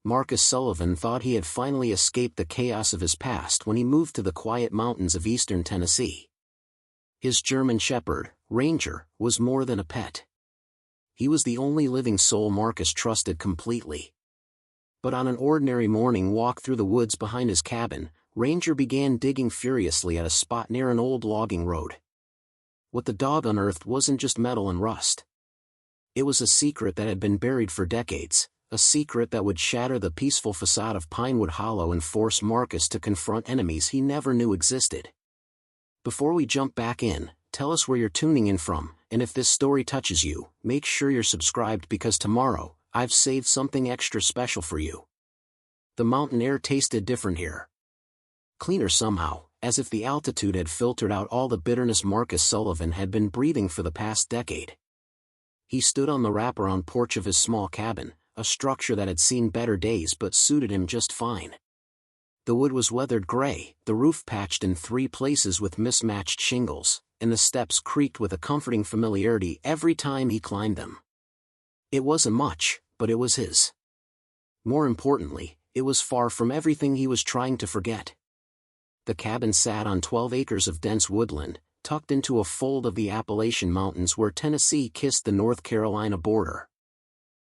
Marcus Sullivan thought he had finally escaped the chaos of his past when he moved to the quiet mountains of eastern Tennessee. His German shepherd, Ranger, was more than a pet. He was the only living soul Marcus trusted completely. But on an ordinary morning walk through the woods behind his cabin, Ranger began digging furiously at a spot near an old logging road. What the dog unearthed wasn't just metal and rust. It was a secret that had been buried for decades, a secret that would shatter the peaceful facade of Pinewood Hollow and force Marcus to confront enemies he never knew existed. Before we jump back in, tell us where you're tuning in from, and if this story touches you, make sure you're subscribed because tomorrow, I've saved something extra special for you. The mountain air tasted different here. Cleaner somehow, as if the altitude had filtered out all the bitterness Marcus Sullivan had been breathing for the past decade. He stood on the wraparound porch of his small cabin, a structure that had seen better days but suited him just fine. The wood was weathered gray, the roof patched in 3 places with mismatched shingles, and the steps creaked with a comforting familiarity every time he climbed them. It wasn't much, but it was his. More importantly, it was far from everything he was trying to forget. The cabin sat on 12 acres of dense woodland, tucked into a fold of the Appalachian Mountains where Tennessee kissed the North Carolina border.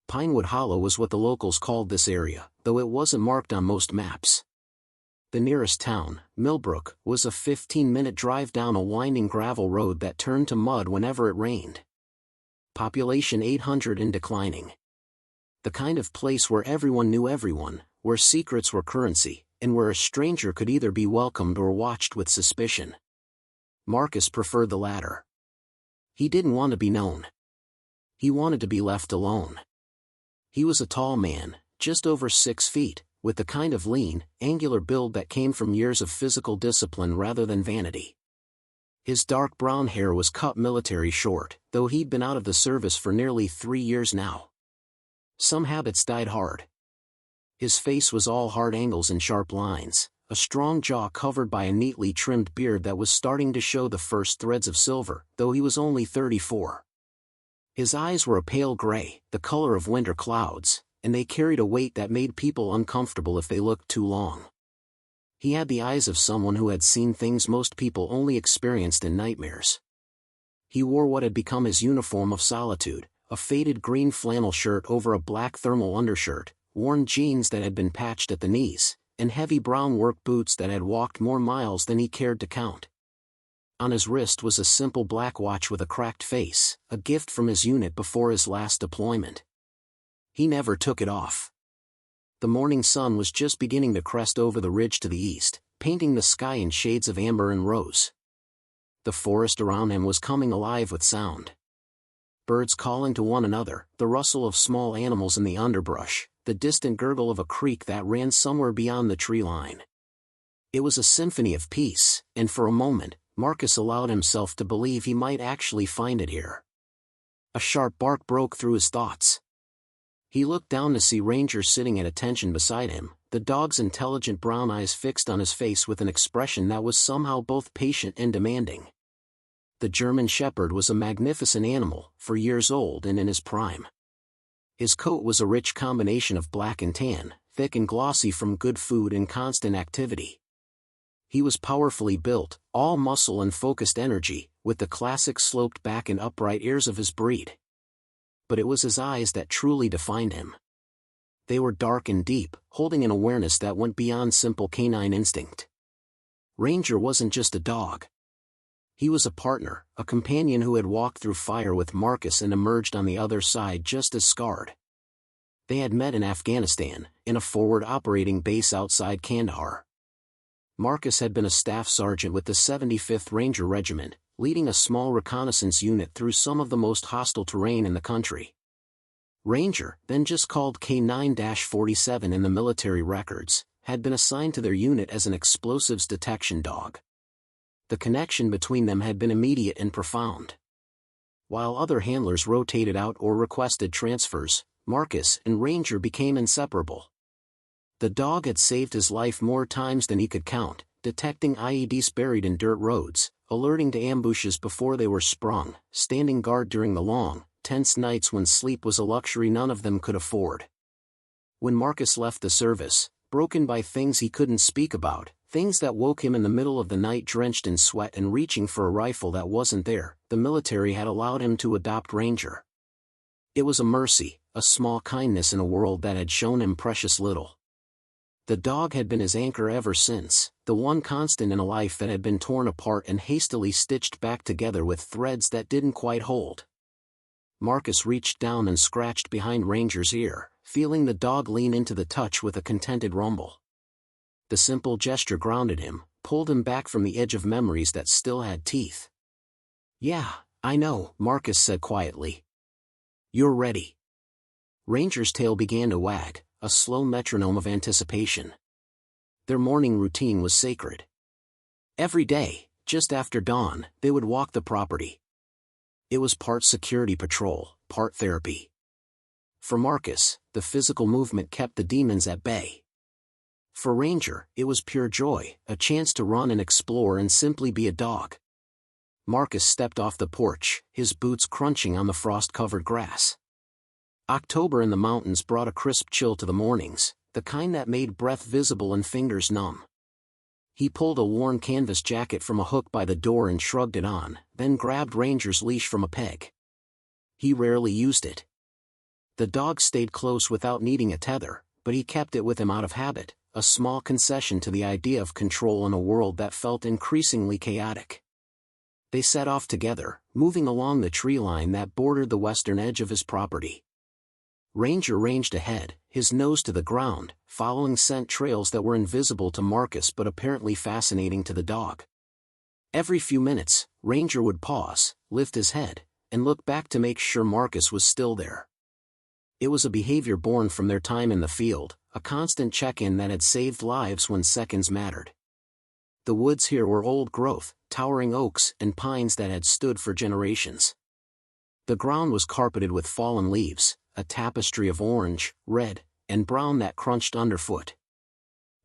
Pinewood Hollow was what the locals called this area, though it wasn't marked on most maps. The nearest town, Millbrook, was a 15-minute drive down a winding gravel road that turned to mud whenever it rained. Population 800 and declining. The kind of place where everyone knew everyone, where secrets were currency, and where a stranger could either be welcomed or watched with suspicion. Marcus preferred the latter. He didn't want to be known. He wanted to be left alone. He was a tall man, just over 6 feet, with the kind of lean, angular build that came from years of physical discipline rather than vanity. His dark brown hair was cut military short, though he'd been out of the service for nearly 3 years now. Some habits died hard. His face was all hard angles and sharp lines, a strong jaw covered by a neatly trimmed beard that was starting to show the first threads of silver, though he was only 34. His eyes were a pale gray, the color of winter clouds, and they carried a weight that made people uncomfortable if they looked too long. He had the eyes of someone who had seen things most people only experienced in nightmares. He wore what had become his uniform of solitude, a faded green flannel shirt over a black thermal undershirt, worn jeans that had been patched at the knees, and heavy brown work boots that had walked more miles than he cared to count. On his wrist was a simple black watch with a cracked face, a gift from his unit before his last deployment. He never took it off. The morning sun was just beginning to crest over the ridge to the east, painting the sky in shades of amber and rose. The forest around him was coming alive with sound. Birds calling to one another, the rustle of small animals in the underbrush, the distant gurgle of a creek that ran somewhere beyond the tree line. It was a symphony of peace, and for a moment, Marcus allowed himself to believe he might actually find it here. A sharp bark broke through his thoughts. He looked down to see Ranger sitting at attention beside him, the dog's intelligent brown eyes fixed on his face with an expression that was somehow both patient and demanding. The German shepherd was a magnificent animal, 4 years old and in his prime. His coat was a rich combination of black and tan, thick and glossy from good food and constant activity. He was powerfully built, all muscle and focused energy, with the classic sloped back and upright ears of his breed. But it was his eyes that truly defined him. They were dark and deep, holding an awareness that went beyond simple canine instinct. Ranger wasn't just a dog. He was a partner, a companion who had walked through fire with Marcus and emerged on the other side just as scarred. They had met in Afghanistan, in a forward operating base outside Kandahar. Marcus had been a staff sergeant with the 75th Ranger Regiment, leading a small reconnaissance unit through some of the most hostile terrain in the country. Ranger, then just called K9-47 in the military records, had been assigned to their unit as an explosives detection dog. The connection between them had been immediate and profound. While other handlers rotated out or requested transfers, Marcus and Ranger became inseparable. The dog had saved his life more times than he could count, detecting IEDs buried in dirt roads, alerting to ambushes before they were sprung, standing guard during the long, tense nights when sleep was a luxury none of them could afford. When Marcus left the service, broken by things he couldn't speak about, things that woke him in the middle of the night drenched in sweat and reaching for a rifle that wasn't there, the military had allowed him to adopt Ranger. It was a mercy, a small kindness in a world that had shown him precious little. The dog had been his anchor ever since, the one constant in a life that had been torn apart and hastily stitched back together with threads that didn't quite hold. Marcus reached down and scratched behind Ranger's ear, feeling the dog lean into the touch with a contented rumble. The simple gesture grounded him, pulled him back from the edge of memories that still had teeth. "Yeah, I know," Marcus said quietly. "You're ready." Ranger's tail began to wag, a slow metronome of anticipation. Their morning routine was sacred. Every day, just after dawn, they would walk the property. It was part security patrol, part therapy. For Marcus, the physical movement kept the demons at bay. For Ranger, it was pure joy, a chance to run and explore and simply be a dog. Marcus stepped off the porch, his boots crunching on the frost-covered grass. October in the mountains brought a crisp chill to the mornings, the kind that made breath visible and fingers numb. He pulled a worn canvas jacket from a hook by the door and shrugged it on, then grabbed Ranger's leash from a peg. He rarely used it. The dog stayed close without needing a tether, but he kept it with him out of habit, a small concession to the idea of control in a world that felt increasingly chaotic. They set off together, moving along the tree line that bordered the western edge of his property. Ranger ranged ahead, his nose to the ground, following scent trails that were invisible to Marcus but apparently fascinating to the dog. Every few minutes, Ranger would pause, lift his head, and look back to make sure Marcus was still there. It was a behavior born from their time in the field, a constant check-in that had saved lives when seconds mattered. The woods here were old growth, towering oaks and pines that had stood for generations. The ground was carpeted with fallen leaves, a tapestry of orange, red, and brown that crunched underfoot.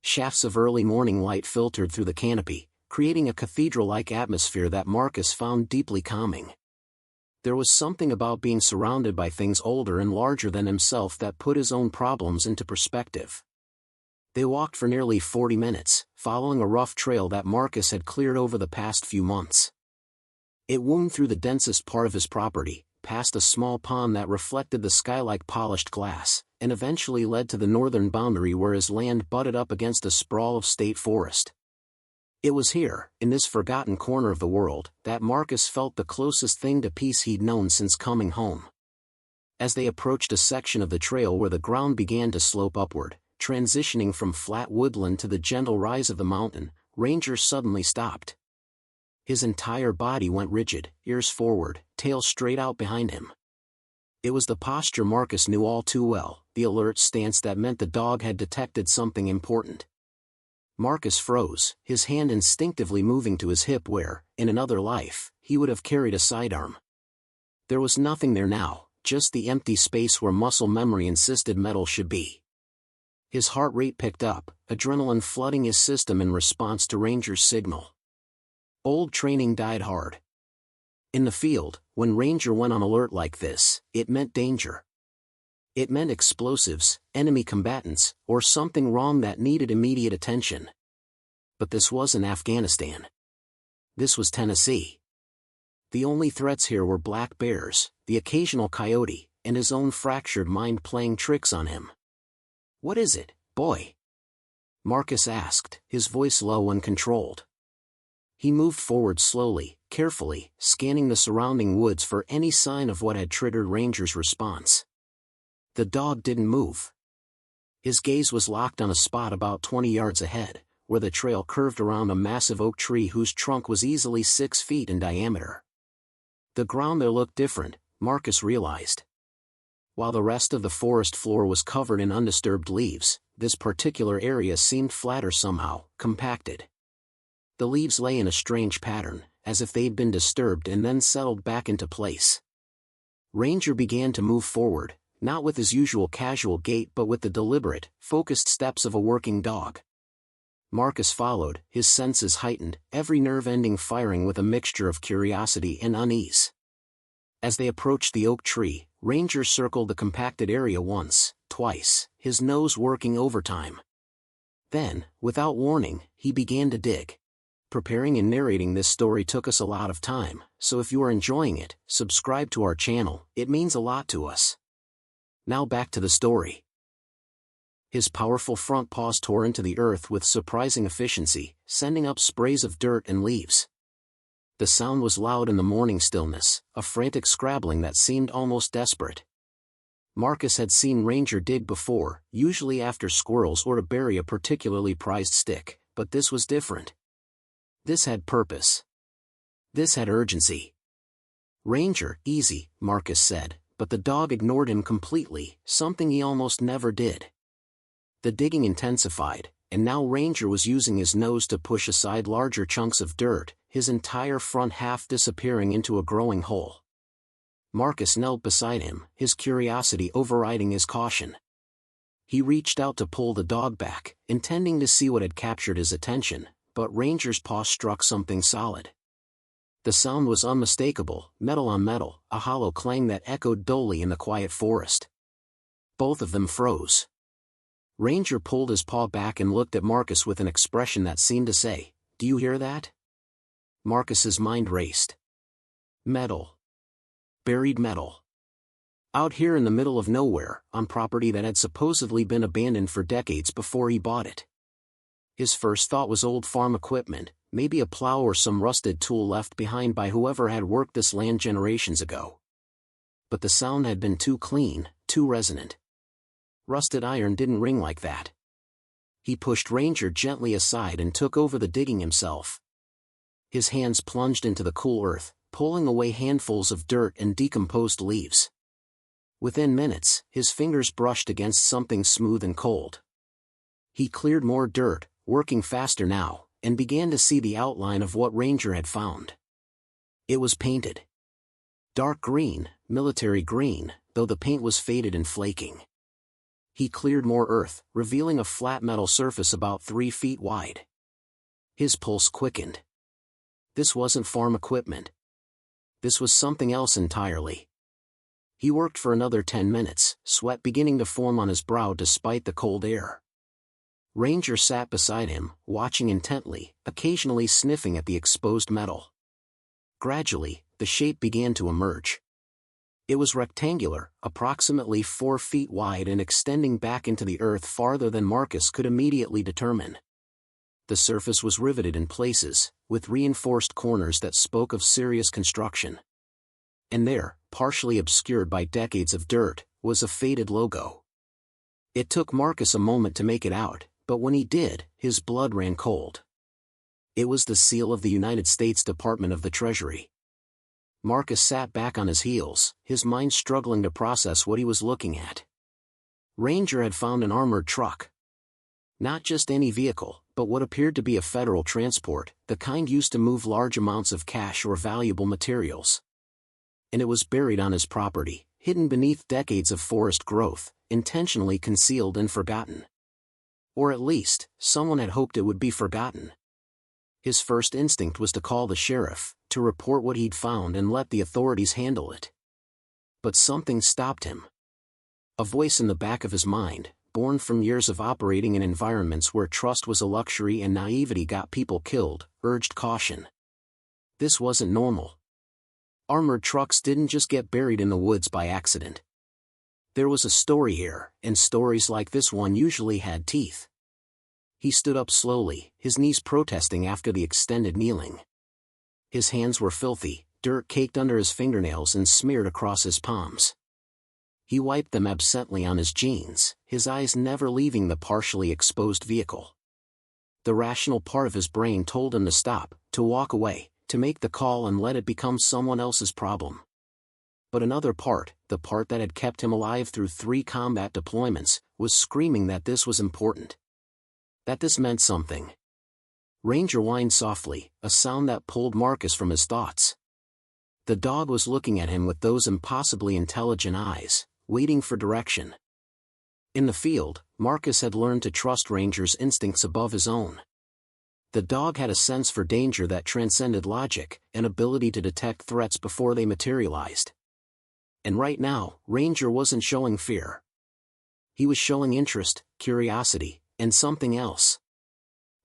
Shafts of early morning light filtered through the canopy, creating a cathedral-like atmosphere that Marcus found deeply calming. There was something about being surrounded by things older and larger than himself that put his own problems into perspective. They walked for nearly 40 minutes, following a rough trail that Marcus had cleared over the past few months. It wound through the densest part of his property, past a small pond that reflected the sky like polished glass, and eventually led to the northern boundary where his land butted up against a sprawl of state forest. It was here, in this forgotten corner of the world, that Marcus felt the closest thing to peace he'd known since coming home. As they approached a section of the trail where the ground began to slope upward, transitioning from flat woodland to the gentle rise of the mountain, Ranger suddenly stopped. His entire body went rigid, ears forward, tail straight out behind him. It was the posture Marcus knew all too well, the alert stance that meant the dog had detected something important. Marcus froze, his hand instinctively moving to his hip where, in another life, he would have carried a sidearm. There was nothing there now, just the empty space where muscle memory insisted metal should be. His heart rate picked up, adrenaline flooding his system in response to Ranger's signal. Old training died hard. In the field, when Ranger went on alert like this, it meant danger. It meant explosives, enemy combatants, or something wrong that needed immediate attention. But this wasn't Afghanistan. This was Tennessee. The only threats here were black bears, the occasional coyote, and his own fractured mind playing tricks on him. "What is it, boy?" Marcus asked, his voice low and controlled. He moved forward slowly, carefully, scanning the surrounding woods for any sign of what had triggered Ranger's response. The dog didn't move. His gaze was locked on a spot about 20 yards ahead, where the trail curved around a massive oak tree whose trunk was easily 6 feet in diameter. The ground there looked different, Marcus realized. While the rest of the forest floor was covered in undisturbed leaves, this particular area seemed flatter somehow, compacted. The leaves lay in a strange pattern, as if they'd been disturbed and then settled back into place. Ranger began to move forward, not with his usual casual gait but with the deliberate, focused steps of a working dog. Marcus followed, his senses heightened, every nerve ending firing with a mixture of curiosity and unease. As they approached the oak tree, Ranger circled the compacted area once, twice, his nose working overtime. Then, without warning, he began to dig. Preparing and narrating this story took us a lot of time, so if you are enjoying it, subscribe to our channel, it means a lot to us. Now back to the story. His powerful front paws tore into the earth with surprising efficiency, sending up sprays of dirt and leaves. The sound was loud in the morning stillness, a frantic scrabbling that seemed almost desperate. Marcus had seen Ranger dig before, usually after squirrels or to bury a particularly prized stick, but this was different. This had purpose. This had urgency. "Ranger, easy," Marcus said, but the dog ignored him completely, something he almost never did. The digging intensified, and now Ranger was using his nose to push aside larger chunks of dirt, his entire front half disappearing into a growing hole. Marcus knelt beside him, his curiosity overriding his caution. He reached out to pull the dog back, intending to see what had captured his attention, but Ranger's paw struck something solid. The sound was unmistakable, metal on metal, a hollow clang that echoed dully in the quiet forest. Both of them froze. Ranger pulled his paw back and looked at Marcus with an expression that seemed to say, "Do you hear that?" Marcus's mind raced. Metal. Buried metal. Out here in the middle of nowhere, on property that had supposedly been abandoned for decades before he bought it. His first thought was old farm equipment, maybe a plow or some rusted tool left behind by whoever had worked this land generations ago. But the sound had been too clean, too resonant. Rusted iron didn't ring like that. He pushed Ranger gently aside and took over the digging himself. His hands plunged into the cool earth, pulling away handfuls of dirt and decomposed leaves. Within minutes, his fingers brushed against something smooth and cold. He cleared more dirt, working faster now, and began to see the outline of what Ranger had found. It was painted. Dark green, military green, though the paint was faded and flaking. He cleared more earth, revealing a flat metal surface about 3 feet wide. His pulse quickened. This wasn't farm equipment. This was something else entirely. He worked for another 10 minutes, sweat beginning to form on his brow despite the cold air. Ranger sat beside him, watching intently, occasionally sniffing at the exposed metal. Gradually, the shape began to emerge. It was rectangular, approximately 4 feet wide and extending back into the earth farther than Marcus could immediately determine. The surface was riveted in places, with reinforced corners that spoke of serious construction. And there, partially obscured by decades of dirt, was a faded logo. It took Marcus a moment to make it out, but when he did, his blood ran cold. It was the seal of the United States Department of the Treasury. Marcus sat back on his heels, his mind struggling to process what he was looking at. Ranger had found an armored truck. Not just any vehicle, but what appeared to be a federal transport, the kind used to move large amounts of cash or valuable materials. And it was buried on his property, hidden beneath decades of forest growth, intentionally concealed and forgotten. Or at least, someone had hoped it would be forgotten. His first instinct was to call the sheriff, to report what he'd found and let the authorities handle it. But something stopped him. A voice in the back of his mind, born from years of operating in environments where trust was a luxury and naivety got people killed, urged caution. This wasn't normal. Armored trucks didn't just get buried in the woods by accident. There was a story here, and stories like this one usually had teeth. He stood up slowly, his knees protesting after the extended kneeling. His hands were filthy, dirt caked under his fingernails and smeared across his palms. He wiped them absently on his jeans, his eyes never leaving the partially exposed vehicle. The rational part of his brain told him to stop, to walk away, to make the call and let it become someone else's problem. But another part, the part that had kept him alive through 3 combat deployments, was screaming that this was important. That this meant something. Ranger whined softly, a sound that pulled Marcus from his thoughts. The dog was looking at him with those impossibly intelligent eyes, waiting for direction. In the field, Marcus had learned to trust Ranger's instincts above his own. The dog had a sense for danger that transcended logic, an ability to detect threats before they materialized. And right now, Ranger wasn't showing fear. He was showing interest, curiosity, and something else.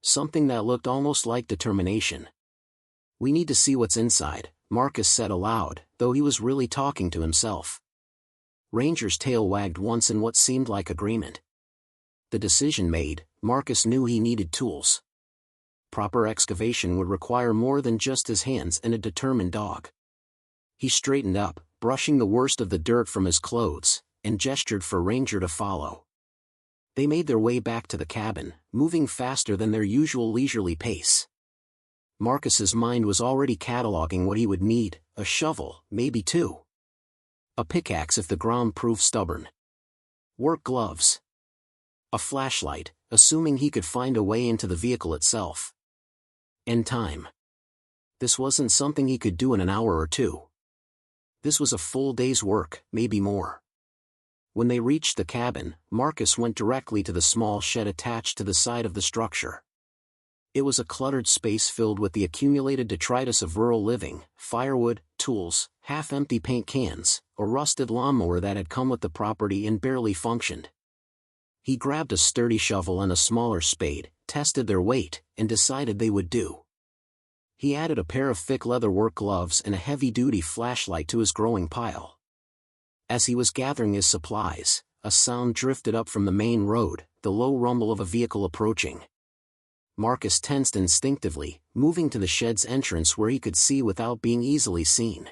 Something that looked almost like determination. "We need to see what's inside," Marcus said aloud, though he was really talking to himself. Ranger's tail wagged once in what seemed like agreement. The decision made, Marcus knew he needed tools. Proper excavation would require more than just his hands and a determined dog. He straightened up, brushing the worst of the dirt from his clothes, and gestured for Ranger to follow. They made their way back to the cabin, moving faster than their usual leisurely pace. Marcus's mind was already cataloging what he would need: a shovel, maybe two. A pickaxe if the ground proved stubborn. Work gloves. A flashlight, assuming he could find a way into the vehicle itself. And time. This wasn't something he could do in an hour or two. This was a full day's work, maybe more. When they reached the cabin, Marcus went directly to the small shed attached to the side of the structure. It was a cluttered space filled with the accumulated detritus of rural living: firewood, tools, half-empty paint cans, a rusted lawnmower that had come with the property and barely functioned. He grabbed a sturdy shovel and a smaller spade, tested their weight, and decided they would do. He added a pair of thick leather work gloves and a heavy-duty flashlight to his growing pile. As he was gathering his supplies, a sound drifted up from the main road, the low rumble of a vehicle approaching. Marcus tensed instinctively, moving to the shed's entrance where he could see without being easily seen.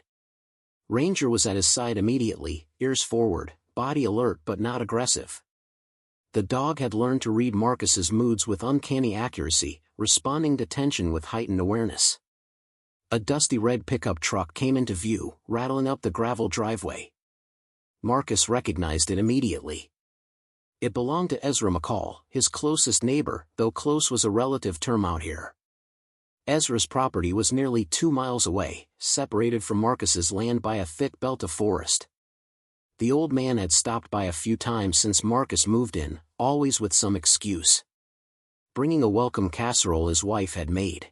Ranger was at his side immediately, ears forward, body alert but not aggressive. The dog had learned to read Marcus's moods with uncanny accuracy, responding to tension with heightened awareness. A dusty red pickup truck came into view, rattling up the gravel driveway. Marcus recognized it immediately. It belonged to Ezra McCall, his closest neighbor, though close was a relative term out here. Ezra's property was nearly 2 miles away, separated from Marcus's land by a thick belt of forest. The old man had stopped by a few times since Marcus moved in, always with some excuse. Bringing a welcome casserole his wife had made.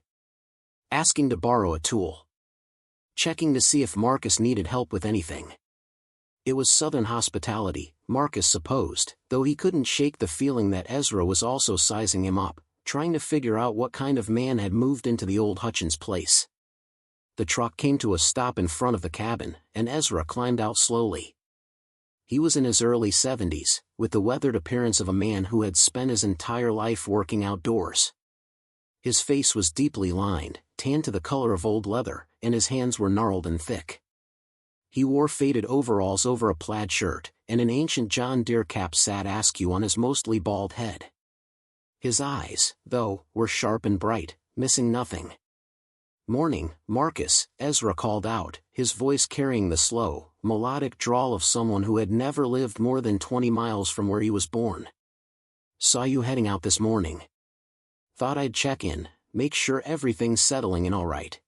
Asking to borrow a tool. Checking to see if Marcus needed help with anything. It was Southern hospitality, Marcus supposed, though he couldn't shake the feeling that Ezra was also sizing him up, trying to figure out what kind of man had moved into the old Hutchins place. The truck came to a stop in front of the cabin, and Ezra climbed out slowly. He was in his early 70s, with the weathered appearance of a man who had spent his entire life working outdoors. His face was deeply lined, tanned to the color of old leather, and his hands were gnarled and thick. He wore faded overalls over a plaid shirt, and an ancient John Deere cap sat askew on his mostly bald head. His eyes, though, were sharp and bright, missing nothing. "Morning, Marcus," Ezra called out, his voice carrying the slow, melodic drawl of someone who had never lived more than 20 miles from where he was born. "Saw you heading out this morning. Thought I'd check in, make sure everything's settling in all right."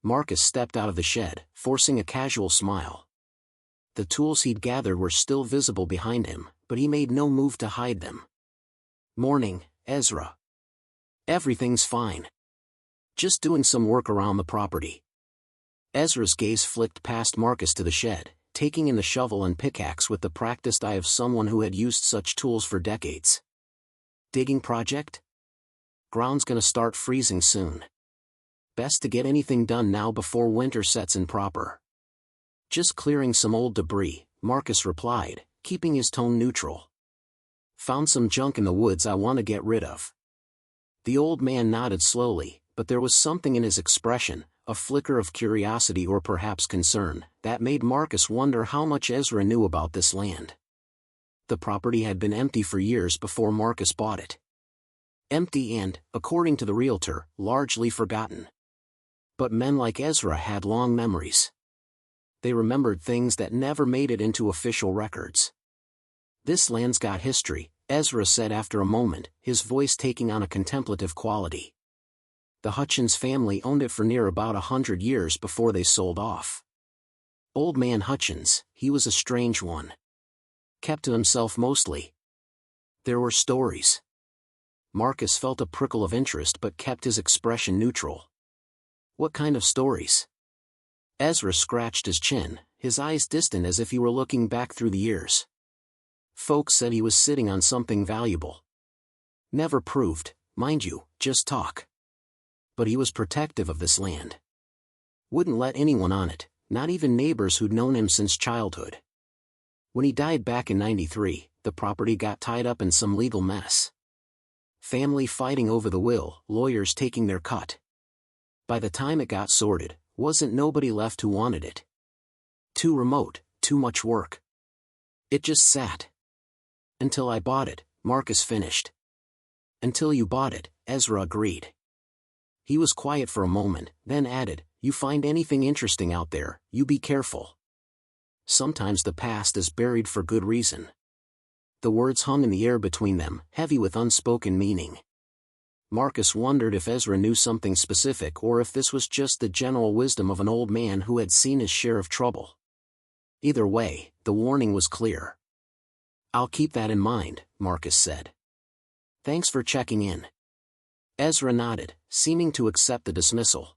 Marcus stepped out of the shed, forcing a casual smile. The tools he'd gathered were still visible behind him, but he made no move to hide them. "Morning, Ezra. Everything's fine. Just doing some work around the property." Ezra's gaze flicked past Marcus to the shed, taking in the shovel and pickaxe with the practiced eye of someone who had used such tools for decades. "Digging project? Ground's gonna start freezing soon. Best to get anything done now before winter sets in proper." "Just clearing some old debris," Marcus replied, keeping his tone neutral. "Found some junk in the woods I want to get rid of." The old man nodded slowly, but there was something in his expression, a flicker of curiosity or perhaps concern, that made Marcus wonder how much Ezra knew about this land. The property had been empty for years before Marcus bought it. Empty and, according to the realtor, largely forgotten. But men like Ezra had long memories. They remembered things that never made it into official records. "This land's got history," Ezra said after a moment, his voice taking on a contemplative quality. "The Hutchins family owned it for near about 100 years before they sold off. Old man Hutchins, he was a strange one. Kept to himself mostly. There were stories." Marcus felt a prickle of interest but kept his expression neutral. "What kind of stories?" Ezra scratched his chin, his eyes distant as if he were looking back through the years. Folks said he was sitting on something valuable. Never proved, mind you, just talk. But he was protective of this land. Wouldn't let anyone on it, not even neighbors who'd known him since childhood. When he died back in '93, the property got tied up in some legal mess. Family fighting over the will, lawyers taking their cut. By the time it got sorted, wasn't nobody left who wanted it. Too remote, too much work. It just sat. Until I bought it, Marcus finished. Until you bought it, Ezra agreed. He was quiet for a moment, then added, "You find anything interesting out there, you be careful. Sometimes the past is buried for good reason." The words hung in the air between them, heavy with unspoken meaning. Marcus wondered if Ezra knew something specific or if this was just the general wisdom of an old man who had seen his share of trouble. Either way, the warning was clear. "I'll keep that in mind," Marcus said. "Thanks for checking in." Ezra nodded, seeming to accept the dismissal.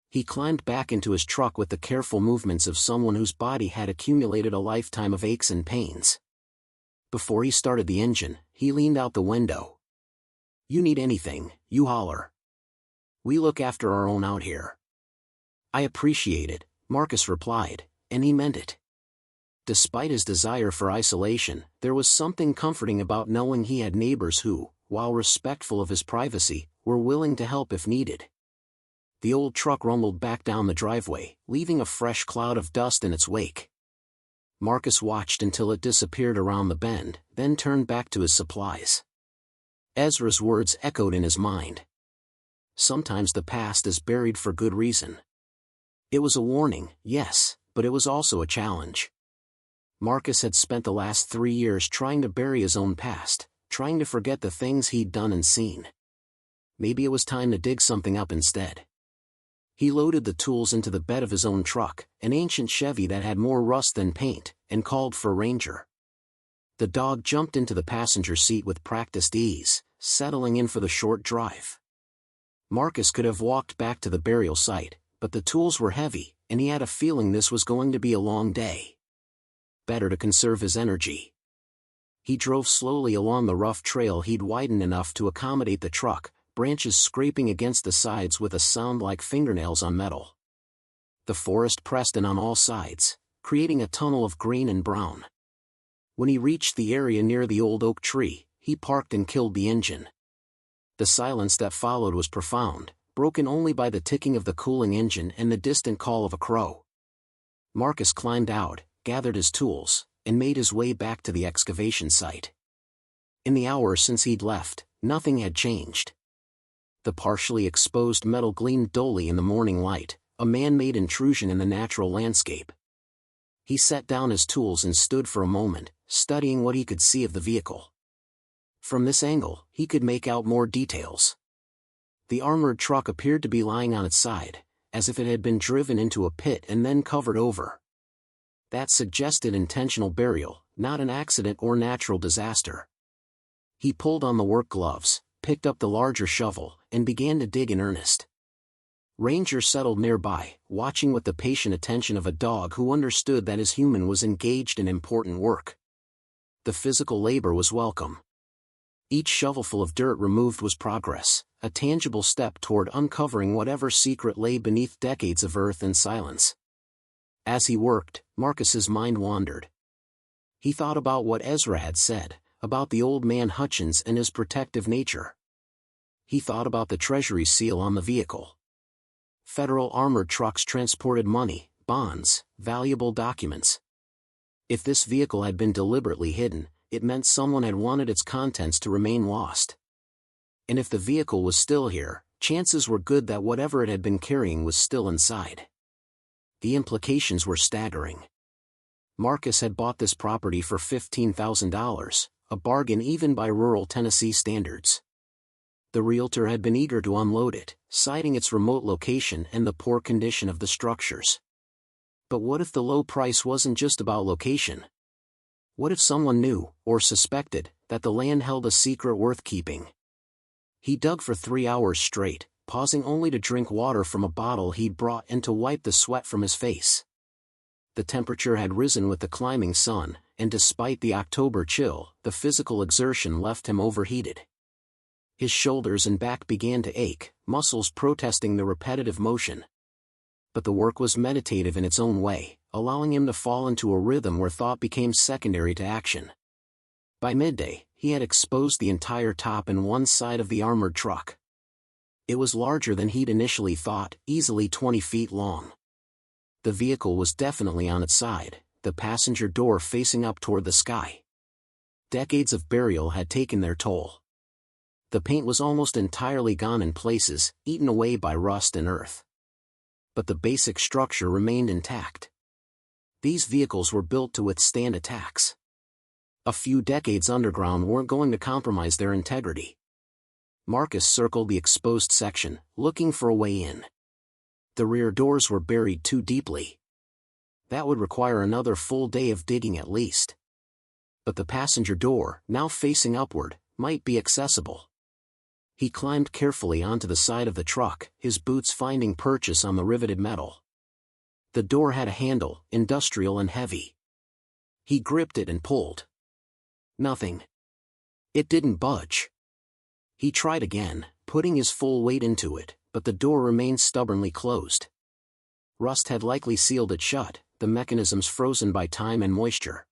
He climbed back into his truck with the careful movements of someone whose body had accumulated a lifetime of aches and pains. Before he started the engine, he leaned out the window. "You need anything, you holler. We look after our own out here." "I appreciate it," Marcus replied, and he meant it. Despite his desire for isolation, there was something comforting about knowing he had neighbors who, while respectful of his privacy, were willing to help if needed. The old truck rumbled back down the driveway, leaving a fresh cloud of dust in its wake. Marcus watched until it disappeared around the bend, then turned back to his supplies. Ezra's words echoed in his mind. Sometimes the past is buried for good reason. It was a warning, yes, but it was also a challenge. Marcus had spent the last 3 years trying to bury his own past, trying to forget the things he'd done and seen. Maybe it was time to dig something up instead. He loaded the tools into the bed of his own truck, an ancient Chevy that had more rust than paint, and called for Ranger. The dog jumped into the passenger seat with practiced ease, settling in for the short drive. Marcus could have walked back to the burial site, but the tools were heavy, and he had a feeling this was going to be a long day. Better to conserve his energy. He drove slowly along the rough trail he'd widened enough to accommodate the truck, branches scraping against the sides with a sound like fingernails on metal. The forest pressed in on all sides, creating a tunnel of green and brown. When he reached the area near the old oak tree, he parked and killed the engine. The silence that followed was profound, broken only by the ticking of the cooling engine and the distant call of a crow. Marcus climbed out, gathered his tools, and made his way back to the excavation site. In the hour since he'd left, nothing had changed. The partially exposed metal gleamed dully in the morning light, a man-made intrusion in the natural landscape. He set down his tools and stood for a moment, studying what he could see of the vehicle. From this angle, he could make out more details. The armored truck appeared to be lying on its side, as if it had been driven into a pit and then covered over. That suggested intentional burial, not an accident or natural disaster. He pulled on the work gloves, picked up the larger shovel, and began to dig in earnest. Ranger settled nearby, watching with the patient attention of a dog who understood that his human was engaged in important work. The physical labor was welcome. Each shovelful of dirt removed was progress, a tangible step toward uncovering whatever secret lay beneath decades of earth and silence. As he worked, Marcus's mind wandered. He thought about what Ezra had said, about the old man Hutchins and his protective nature. He thought about the treasury seal on the vehicle. Federal armored trucks transported money, bonds, valuable documents. If this vehicle had been deliberately hidden, it meant someone had wanted its contents to remain lost. And if the vehicle was still here, chances were good that whatever it had been carrying was still inside. The implications were staggering. Marcus had bought this property for $15,000, a bargain even by rural Tennessee standards. The realtor had been eager to unload it, citing its remote location and the poor condition of the structures. But what if the low price wasn't just about location? What if someone knew, or suspected, that the land held a secret worth keeping? He dug for 3 hours straight, pausing only to drink water from a bottle he'd brought and to wipe the sweat from his face. The temperature had risen with the climbing sun, and despite the October chill, the physical exertion left him overheated. His shoulders and back began to ache, muscles protesting the repetitive motion. But the work was meditative in its own way, allowing him to fall into a rhythm where thought became secondary to action. By midday, he had exposed the entire top and one side of the armored truck. It was larger than he'd initially thought, easily 20 feet long. The vehicle was definitely on its side, the passenger door facing up toward the sky. Decades of burial had taken their toll. The paint was almost entirely gone in places, eaten away by rust and earth. But the basic structure remained intact. These vehicles were built to withstand attacks. A few decades underground weren't going to compromise their integrity. Marcus circled the exposed section, looking for a way in. The rear doors were buried too deeply. That would require another full day of digging at least. But the passenger door, now facing upward, might be accessible. He climbed carefully onto the side of the truck, his boots finding purchase on the riveted metal. The door had a handle, industrial and heavy. He gripped it and pulled. Nothing. It didn't budge. He tried again, putting his full weight into it, but the door remained stubbornly closed. Rust had likely sealed it shut, the mechanisms frozen by time and moisture.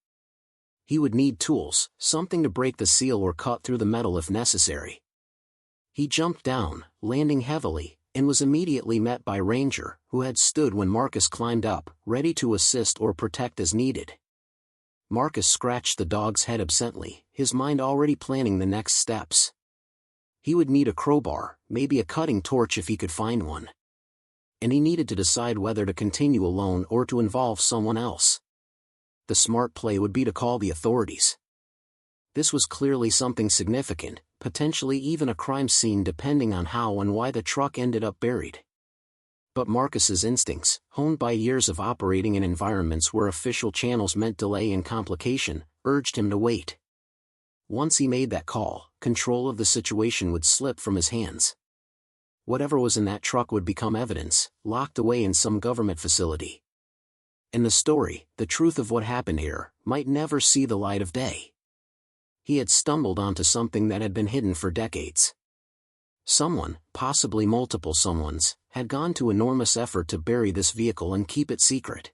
He would need tools, something to break the seal or cut through the metal if necessary. He jumped down, landing heavily, and was immediately met by Ranger, who had stood when Marcus climbed up, ready to assist or protect as needed. Marcus scratched the dog's head absently, his mind already planning the next steps. He would need a crowbar, maybe a cutting torch if he could find one. And he needed to decide whether to continue alone or to involve someone else. The smart play would be to call the authorities. This was clearly something significant, potentially even a crime scene depending on how and why the truck ended up buried. But Marcus's instincts, honed by years of operating in environments where official channels meant delay and complication, urged him to wait. Once he made that call, control of the situation would slip from his hands. Whatever was in that truck would become evidence, locked away in some government facility. And the story, the truth of what happened here, might never see the light of day. He had stumbled onto something that had been hidden for decades. Someone, possibly multiple someones, had gone to enormous effort to bury this vehicle and keep it secret.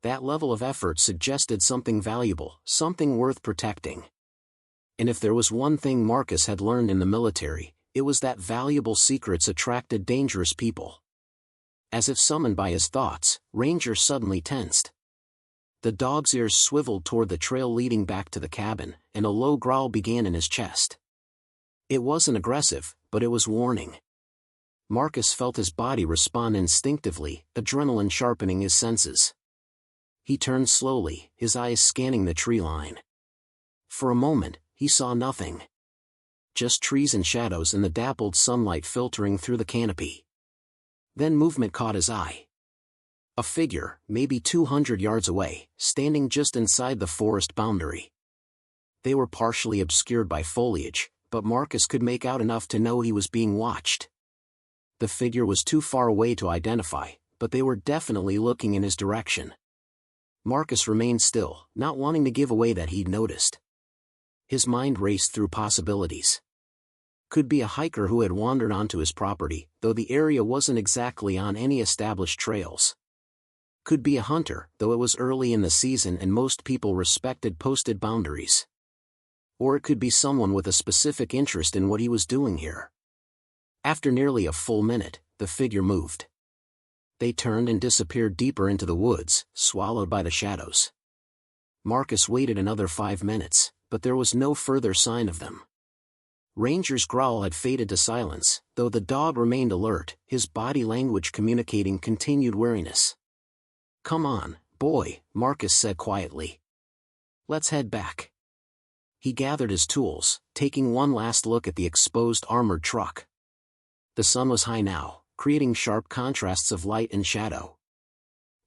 That level of effort suggested something valuable, something worth protecting. And if there was one thing Marcus had learned in the military, it was that valuable secrets attracted dangerous people. As if summoned by his thoughts, Ranger suddenly tensed. The dog's ears swiveled toward the trail leading back to the cabin, and a low growl began in his chest. It wasn't aggressive, but it was warning. Marcus felt his body respond instinctively, adrenaline sharpening his senses. He turned slowly, his eyes scanning the tree line. For a moment, he saw nothing. Just trees and shadows and the dappled sunlight filtering through the canopy. Then movement caught his eye. A figure, maybe 200 yards away, standing just inside the forest boundary. They were partially obscured by foliage, but Marcus could make out enough to know he was being watched. The figure was too far away to identify, but they were definitely looking in his direction. Marcus remained still, not wanting to give away that he'd noticed. His mind raced through possibilities. Could be a hiker who had wandered onto his property, though the area wasn't exactly on any established trails. Could be a hunter, though it was early in the season and most people respected posted boundaries. Or it could be someone with a specific interest in what he was doing here. After nearly a full minute, the figure moved. They turned and disappeared deeper into the woods, swallowed by the shadows. Marcus waited another 5 minutes, but there was no further sign of them. Ranger's growl had faded to silence, though the dog remained alert, his body language communicating continued weariness. "Come on, boy," Marcus said quietly. "Let's head back." He gathered his tools, taking one last look at the exposed armored truck. The sun was high now, creating sharp contrasts of light and shadow.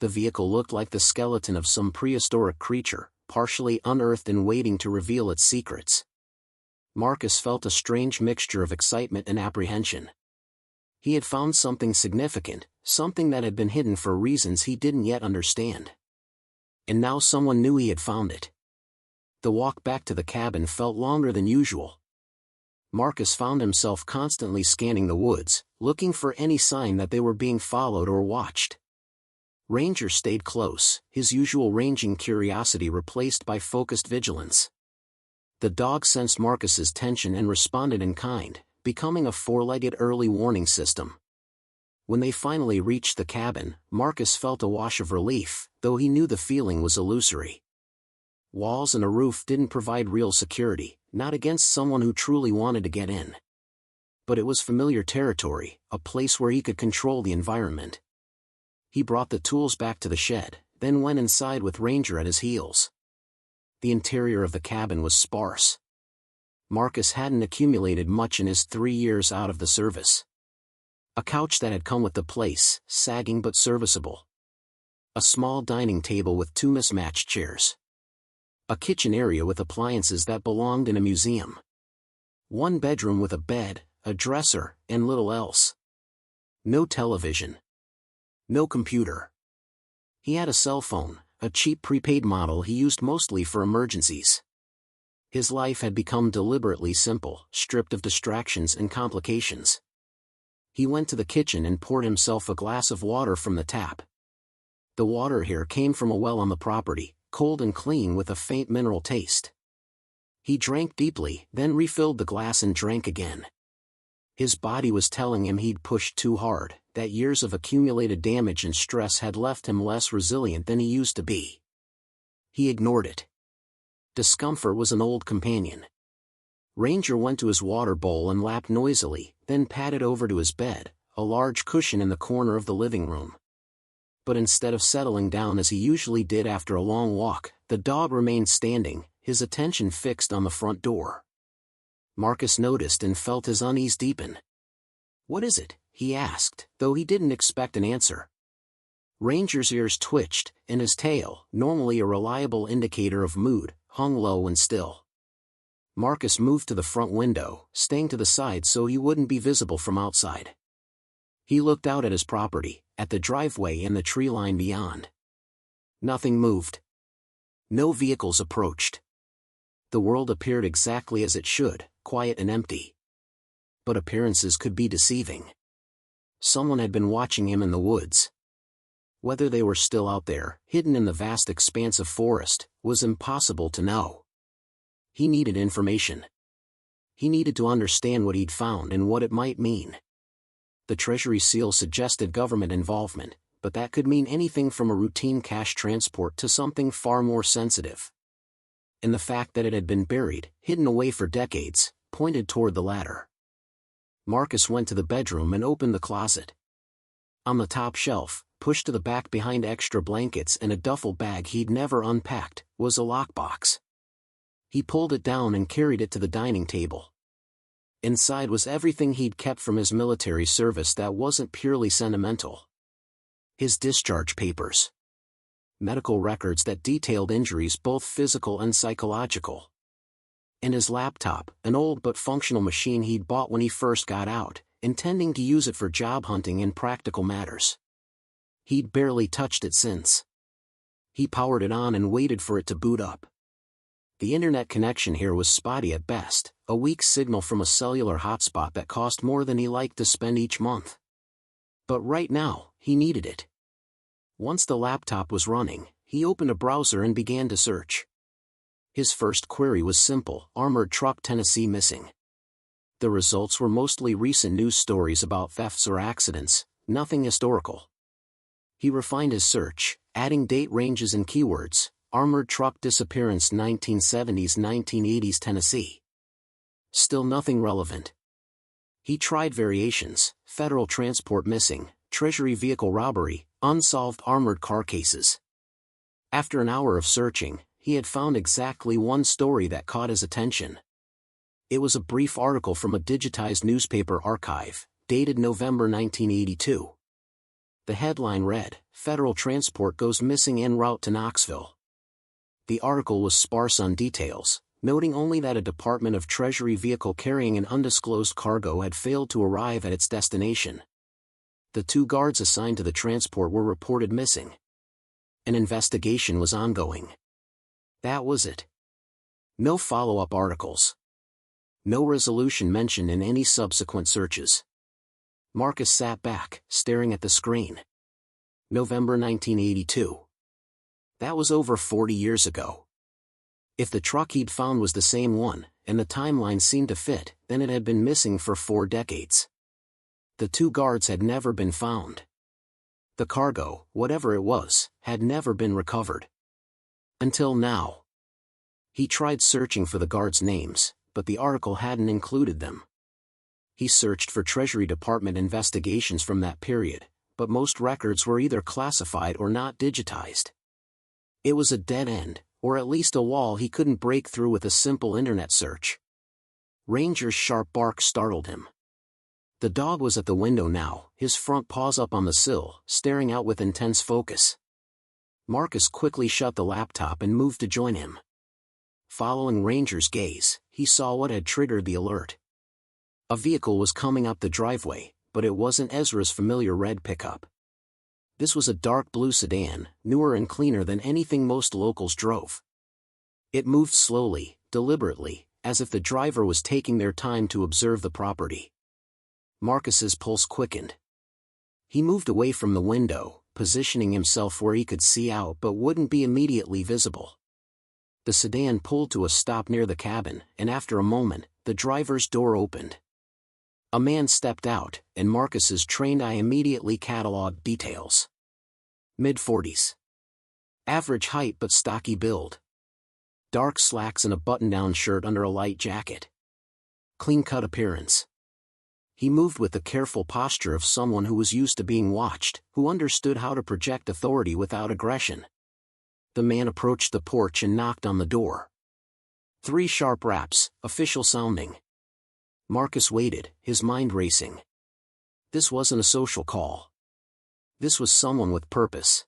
The vehicle looked like the skeleton of some prehistoric creature, partially unearthed and waiting to reveal its secrets. Marcus felt a strange mixture of excitement and apprehension. He had found something significant, something that had been hidden for reasons he didn't yet understand. And now someone knew he had found it. The walk back to the cabin felt longer than usual. Marcus found himself constantly scanning the woods, looking for any sign that they were being followed or watched. Ranger stayed close, his usual ranging curiosity replaced by focused vigilance. The dog sensed Marcus's tension and responded in kind, becoming a four-legged early warning system. When they finally reached the cabin, Marcus felt a wash of relief, though he knew the feeling was illusory. Walls and a roof didn't provide real security, not against someone who truly wanted to get in. But it was familiar territory, a place where he could control the environment. He brought the tools back to the shed, then went inside with Ranger at his heels. The interior of the cabin was sparse. Marcus hadn't accumulated much in his 3 years out of the service. A couch that had come with the place, sagging but serviceable. A small dining table with 2 mismatched chairs. A kitchen area with appliances that belonged in a museum. 1 bedroom with a bed, a dresser, and little else. No television. No computer. He had a cell phone, a cheap prepaid model he used mostly for emergencies. His life had become deliberately simple, stripped of distractions and complications. He went to the kitchen and poured himself a glass of water from the tap. The water here came from a well on the property, cold and clean with a faint mineral taste. He drank deeply, then refilled the glass and drank again. His body was telling him he'd pushed too hard, that years of accumulated damage and stress had left him less resilient than he used to be. He ignored it. Discomfort was an old companion. Ranger went to his water bowl and lapped noisily, then padded over to his bed, a large cushion in the corner of the living room. But instead of settling down as he usually did after a long walk, the dog remained standing, his attention fixed on the front door. Marcus noticed and felt his unease deepen. "What is it?" he asked, though he didn't expect an answer. Ranger's ears twitched, and his tail, normally a reliable indicator of mood, hung low and still. Marcus moved to the front window, staying to the side so he wouldn't be visible from outside. He looked out at his property, at the driveway and the tree line beyond. Nothing moved. No vehicles approached. The world appeared exactly as it should, quiet and empty. But appearances could be deceiving. Someone had been watching him in the woods. Whether they were still out there, hidden in the vast expanse of forest, was impossible to know. He needed information. He needed to understand what he'd found and what it might mean. The Treasury seal suggested government involvement, but that could mean anything from a routine cash transport to something far more sensitive. And the fact that it had been buried, hidden away for decades, pointed toward the latter. Marcus went to the bedroom and opened the closet. On the top shelf, pushed to the back behind extra blankets and a duffel bag he'd never unpacked, was a lockbox. He pulled it down and carried it to the dining table. Inside was everything he'd kept from his military service that wasn't purely sentimental. His discharge papers. Medical records that detailed injuries both physical and psychological. And his laptop, an old but functional machine he'd bought when he first got out, intending to use it for job hunting and practical matters. He'd barely touched it since. He powered it on and waited for it to boot up. The internet connection here was spotty at best, a weak signal from a cellular hotspot that cost more than he liked to spend each month. But right now, he needed it. Once the laptop was running, he opened a browser and began to search. His first query was simple: armored truck Tennessee missing. The results were mostly recent news stories about thefts or accidents, nothing historical. He refined his search, adding date ranges and keywords: armored truck disappearance 1970s-1980s Tennessee. Still nothing relevant. He tried variations: federal transport missing, Treasury vehicle robbery, unsolved armored car cases. After an hour of searching, he had found exactly one story that caught his attention. It was a brief article from a digitized newspaper archive, dated November 1982. The headline read, "Federal transport goes missing en route to Knoxville." The article was sparse on details, noting only that a Department of Treasury vehicle carrying an undisclosed cargo had failed to arrive at its destination. The 2 guards assigned to the transport were reported missing. An investigation was ongoing. That was it. No follow-up articles. No resolution mentioned in any subsequent searches. Marcus sat back, staring at the screen. November 1982. That was over 40 years ago. If the truck he'd found was the same one, and the timeline seemed to fit, then it had been missing for 4 decades. The 2 guards had never been found. The cargo, whatever it was, had never been recovered. Until now. He tried searching for the guards' names, but the article hadn't included them. He searched for Treasury Department investigations from that period, but most records were either classified or not digitized. It was a dead end, or at least a wall he couldn't break through with a simple internet search. Ranger's sharp bark startled him. The dog was at the window now, his front paws up on the sill, staring out with intense focus. Marcus quickly shut the laptop and moved to join him. Following Ranger's gaze, he saw what had triggered the alert. A vehicle was coming up the driveway, but it wasn't Ezra's familiar red pickup. This was a dark blue sedan, newer and cleaner than anything most locals drove. It moved slowly, deliberately, as if the driver was taking their time to observe the property. Marcus's pulse quickened. He moved away from the window, positioning himself where he could see out but wouldn't be immediately visible. The sedan pulled to a stop near the cabin, and after a moment, the driver's door opened. A man stepped out, and Marcus's trained eye immediately cataloged details. Mid-40s. Average height but stocky build. Dark slacks and a button-down shirt under a light jacket. Clean-cut appearance. He moved with the careful posture of someone who was used to being watched, who understood how to project authority without aggression. The man approached the porch and knocked on the door. 3 sharp raps, official sounding. Marcus waited, his mind racing. This wasn't a social call. This was someone with purpose.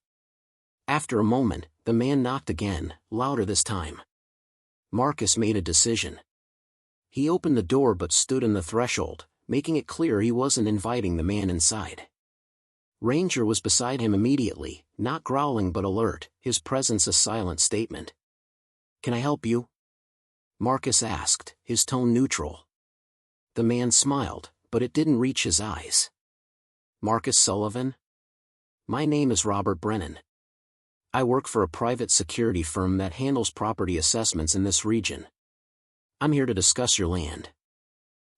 After a moment, the man knocked again, louder this time. Marcus made a decision. He opened the door but stood on the threshold, making it clear he wasn't inviting the man inside. Ranger was beside him immediately, not growling but alert, his presence a silent statement. "Can I help you?" Marcus asked, his tone neutral. The man smiled, but it didn't reach his eyes. "Marcus Sullivan? My name is Robert Brennan. I work for a private security firm that handles property assessments in this region. I'm here to discuss your land."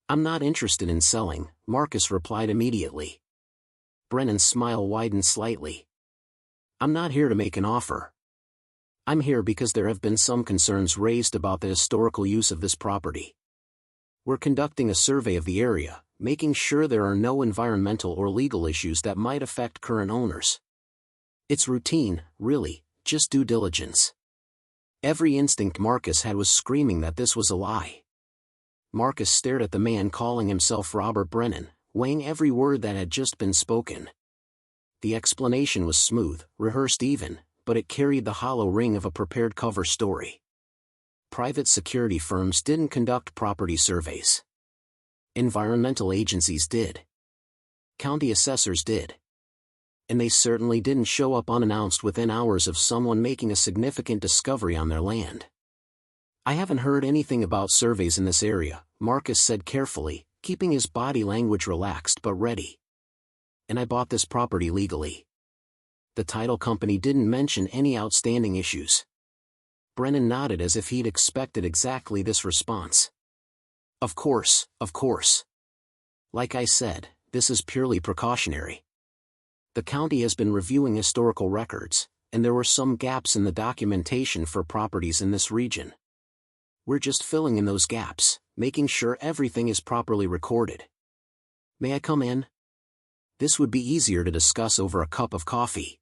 "I'm not interested in selling," Marcus replied immediately. Brennan's smile widened slightly. "I'm not here to make an offer. I'm here because there have been some concerns raised about the historical use of this property. We're conducting a survey of the area, making sure there are no environmental or legal issues that might affect current owners. It's routine, really, just due diligence." Every instinct Marcus had was screaming that this was a lie. Marcus stared at the man calling himself Robert Brennan, weighing every word that had just been spoken. The explanation was smooth, rehearsed even, but it carried the hollow ring of a prepared cover story. Private security firms didn't conduct property surveys. Environmental agencies did. County assessors did. And they certainly didn't show up unannounced within hours of someone making a significant discovery on their land. "I haven't heard anything about surveys in this area," Marcus said carefully, keeping his body language relaxed but ready. "And I bought this property legally." The title company didn't mention any outstanding issues. Brennan nodded as if he'd expected exactly this response. Of course. Like I said, this is purely precautionary. The county has been reviewing historical records, and there were some gaps in the documentation for properties in this region. We're just filling in those gaps, making sure everything is properly recorded. May I come in? This would be easier to discuss over a cup of coffee.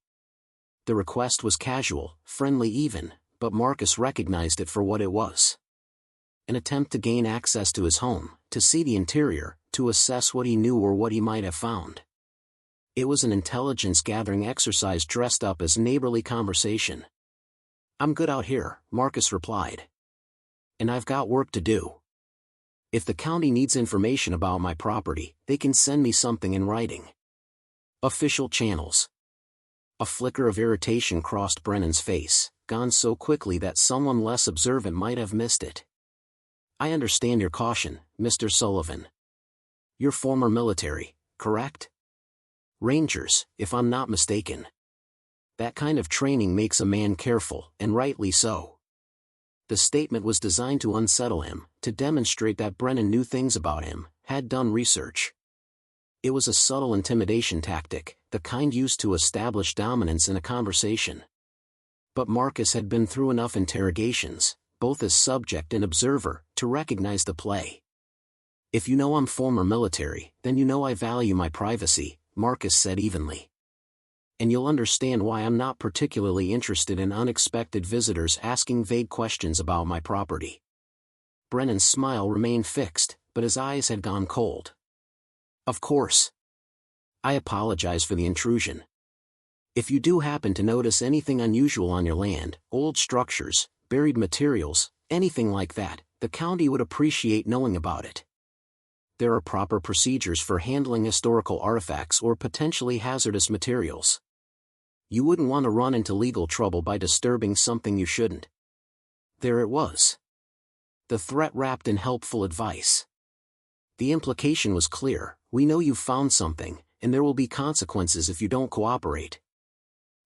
The request was casual, friendly even, but Marcus recognized it for what it was. An attempt to gain access to his home, to see the interior, to assess what he knew or what he might have found. It was an intelligence-gathering exercise dressed up as neighborly conversation. "I'm good out here," Marcus replied. "And I've got work to do. If the county needs information about my property, they can send me something in writing." Official channels. A flicker of irritation crossed Brennan's face, gone so quickly that someone less observant might have missed it. I understand your caution, Mr. Sullivan. You're former military, correct? Rangers, if I'm not mistaken. That kind of training makes a man careful, and rightly so. The statement was designed to unsettle him, to demonstrate that Brennan knew things about him, had done research. It was a subtle intimidation tactic, the kind used to establish dominance in a conversation. But Marcus had been through enough interrogations, both as subject and observer, to recognize the play. If you know I'm former military, then you know I value my privacy, Marcus said evenly. And you'll understand why I'm not particularly interested in unexpected visitors asking vague questions about my property. Brennan's smile remained fixed, but his eyes had gone cold. Of course. I apologize for the intrusion. If you do happen to notice anything unusual on your land, old structures, buried materials, anything like that, the county would appreciate knowing about it. There are proper procedures for handling historical artifacts or potentially hazardous materials. You wouldn't want to run into legal trouble by disturbing something you shouldn't. There it was. The threat wrapped in helpful advice. The implication was clear: we know you've found something, and there will be consequences if you don't cooperate.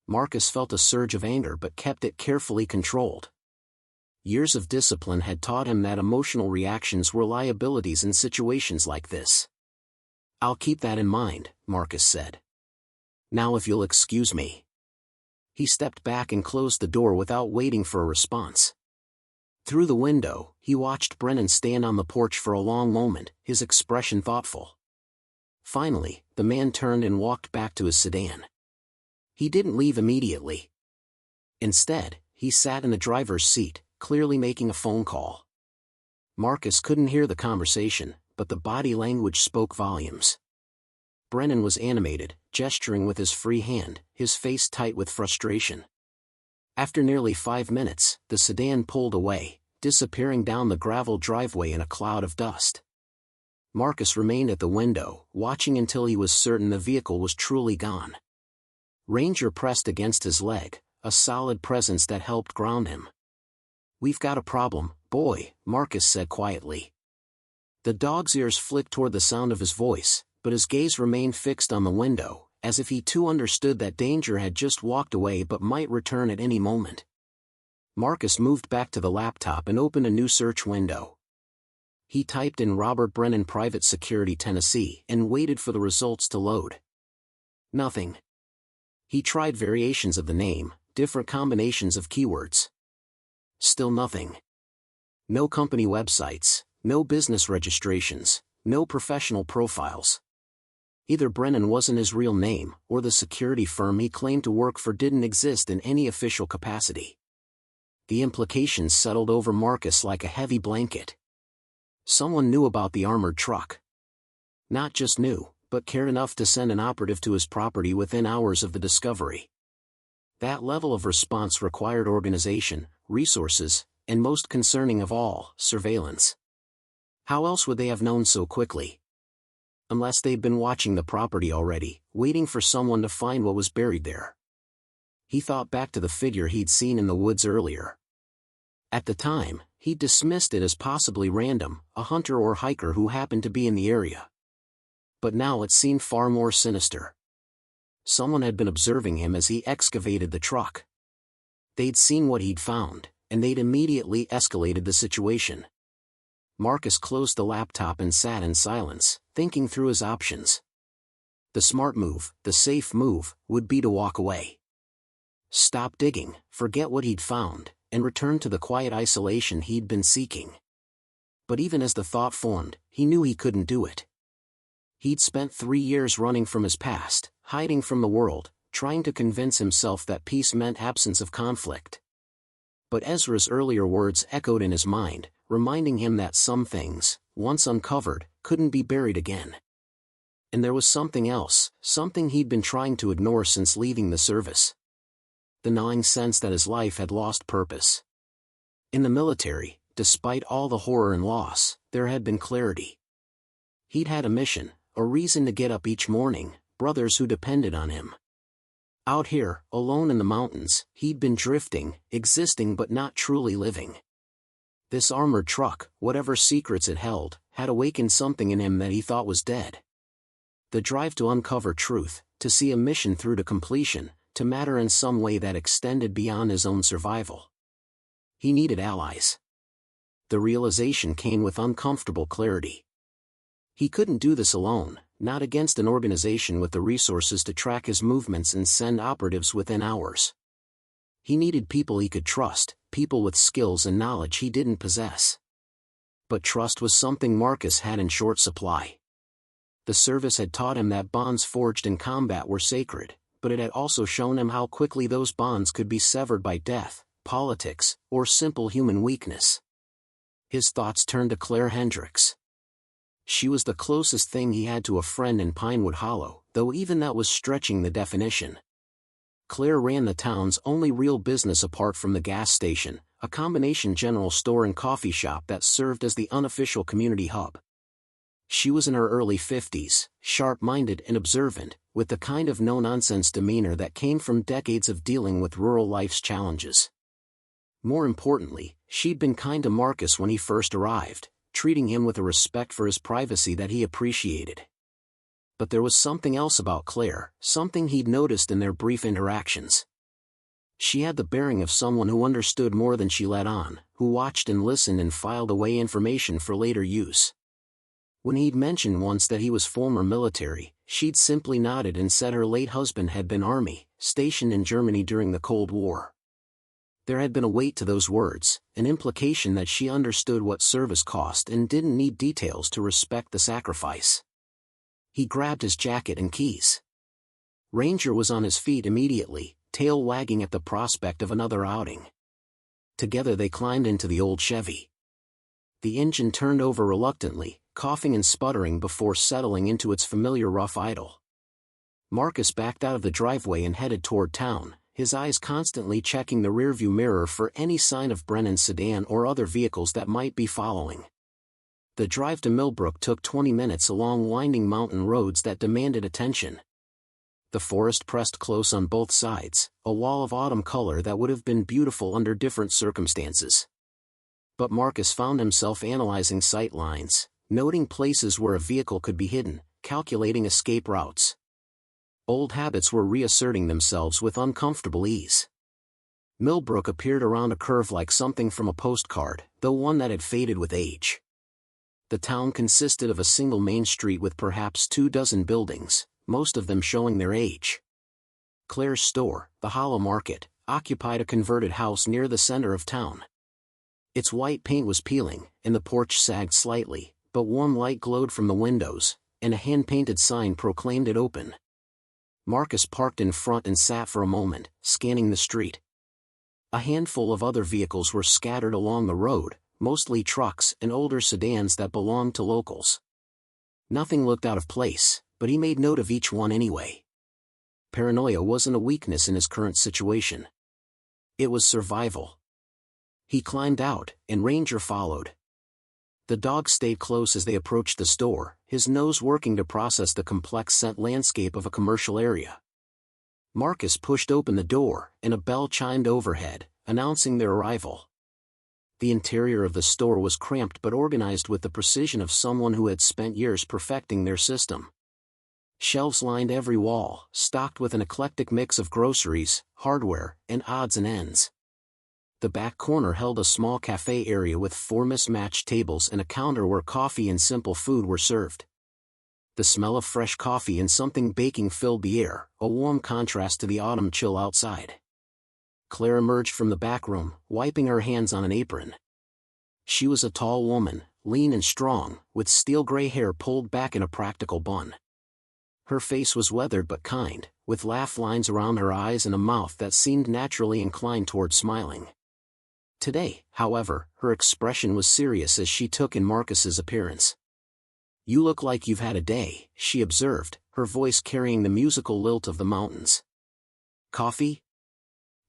Marcus felt a surge of anger but kept it carefully controlled. Years of discipline had taught him that emotional reactions were liabilities in situations like this. I'll keep that in mind, Marcus said. Now if you'll excuse me. He stepped back and closed the door without waiting for a response. Through the window, he watched Brennan stand on the porch for a long moment, his expression thoughtful. Finally, the man turned and walked back to his sedan. He didn't leave immediately. Instead, he sat in the driver's seat, clearly making a phone call. Marcus couldn't hear the conversation, but the body language spoke volumes. Brennan was animated, gesturing with his free hand, his face tight with frustration. After nearly 5 minutes, the sedan pulled away, disappearing down the gravel driveway in a cloud of dust. Marcus remained at the window, watching until he was certain the vehicle was truly gone. Ranger pressed against his leg, a solid presence that helped ground him. We've got a problem, boy, Marcus said quietly. The dog's ears flicked toward the sound of his voice, but his gaze remained fixed on the window, as if he too understood that danger had just walked away but might return at any moment. Marcus moved back to the laptop and opened a new search window. He typed in Robert Brennan Private Security Tennessee and waited for the results to load. Nothing. He tried variations of the name, different combinations of keywords. Still nothing. No company websites, no business registrations, no professional profiles. Either Brennan wasn't his real name, or the security firm he claimed to work for didn't exist in any official capacity. The implications settled over Marcus like a heavy blanket. Someone knew about the armored truck. Not just knew, but cared enough to send an operative to his property within hours of the discovery. That level of response required organization, resources, and most concerning of all, surveillance. How else would they have known so quickly? Unless they'd been watching the property already, waiting for someone to find what was buried there. He thought back to the figure he'd seen in the woods earlier. At the time, he dismissed it as possibly random, a hunter or hiker who happened to be in the area. But now it seemed far more sinister. Someone had been observing him as he excavated the truck. They'd seen what he'd found, and they'd immediately escalated the situation. Marcus closed the laptop and sat in silence, thinking through his options. The smart move, the safe move, would be to walk away. Stop digging, forget what he'd found, and return to the quiet isolation he'd been seeking. But even as the thought formed, he knew he couldn't do it. He'd spent 3 years running from his past, hiding from the world, trying to convince himself that peace meant absence of conflict. But Ezra's earlier words echoed in his mind, reminding him that some things, once uncovered, couldn't be buried again. And there was something else, something he'd been trying to ignore since leaving the service. The gnawing sense that his life had lost purpose. In the military, despite all the horror and loss, there had been clarity. He'd had a mission, a reason to get up each morning, brothers who depended on him. Out here, alone in the mountains, he'd been drifting, existing but not truly living. This armored truck, whatever secrets it held, had awakened something in him that he thought was dead. The drive to uncover truth, to see a mission through to completion, to matter in some way that extended beyond his own survival. He needed allies. The realization came with uncomfortable clarity. He couldn't do this alone, not against an organization with the resources to track his movements and send operatives within hours. He needed people he could trust, people with skills and knowledge he didn't possess. But trust was something Marcus had in short supply. The service had taught him that bonds forged in combat were sacred, but it had also shown him how quickly those bonds could be severed by death, politics, or simple human weakness. His thoughts turned to Claire Hendricks. She was the closest thing he had to a friend in Pinewood Hollow, though even that was stretching the definition. Claire ran the town's only real business apart from the gas station, a combination general store and coffee shop that served as the unofficial community hub. She was in her early 50s, sharp-minded and observant, with the kind of no-nonsense demeanor that came from decades of dealing with rural life's challenges. More importantly, she'd been kind to Marcus when he first arrived, treating him with a respect for his privacy that he appreciated. But there was something else about Claire, something he'd noticed in their brief interactions. She had the bearing of someone who understood more than she let on, who watched and listened and filed away information for later use. When he'd mentioned once that he was former military, she'd simply nodded and said her late husband had been Army, stationed in Germany during the Cold War. There had been a weight to those words, an implication that she understood what service cost and didn't need details to respect the sacrifice. He grabbed his jacket and keys. Ranger was on his feet immediately, tail wagging at the prospect of another outing. Together they climbed into the old Chevy. The engine turned over reluctantly, coughing and sputtering before settling into its familiar rough idle. Marcus backed out of the driveway and headed toward town, his eyes constantly checking the rearview mirror for any sign of Brennan's sedan or other vehicles that might be following. The drive to Millbrook took 20 minutes along winding mountain roads that demanded attention. The forest pressed close on both sides, a wall of autumn color that would have been beautiful under different circumstances. But Marcus found himself analyzing sight lines, noting places where a vehicle could be hidden, calculating escape routes. Old habits were reasserting themselves with uncomfortable ease. Millbrook appeared around a curve like something from a postcard, though one that had faded with age. The town consisted of a single main street with perhaps 24 buildings, most of them showing their age. Claire's store, the Hollow Market, occupied a converted house near the center of town. Its white paint was peeling, and the porch sagged slightly, but warm light glowed from the windows, and a hand-painted sign proclaimed it open. Marcus parked in front and sat for a moment, scanning the street. A handful of other vehicles were scattered along the road, mostly trucks and older sedans that belonged to locals. Nothing looked out of place, but he made note of each one anyway. Paranoia wasn't a weakness in his current situation. It was survival. He climbed out, and Ranger followed. The dog stayed close as they approached the store, his nose working to process the complex scent landscape of a commercial area. Marcus pushed open the door, and a bell chimed overhead, announcing their arrival. The interior of the store was cramped but organized with the precision of someone who had spent years perfecting their system. Shelves lined every wall, stocked with an eclectic mix of groceries, hardware, and odds and ends. The back corner held a small cafe area with 4 mismatched tables and a counter where coffee and simple food were served. The smell of fresh coffee and something baking filled the air, a warm contrast to the autumn chill outside. Claire emerged from the back room, wiping her hands on an apron. She was a tall woman, lean and strong, with steel-gray hair pulled back in a practical bun. Her face was weathered but kind, with laugh lines around her eyes and a mouth that seemed naturally inclined toward smiling. Today, however, her expression was serious as she took in Marcus's appearance. "You look like you've had a day," she observed, her voice carrying the musical lilt of the mountains. "Coffee?"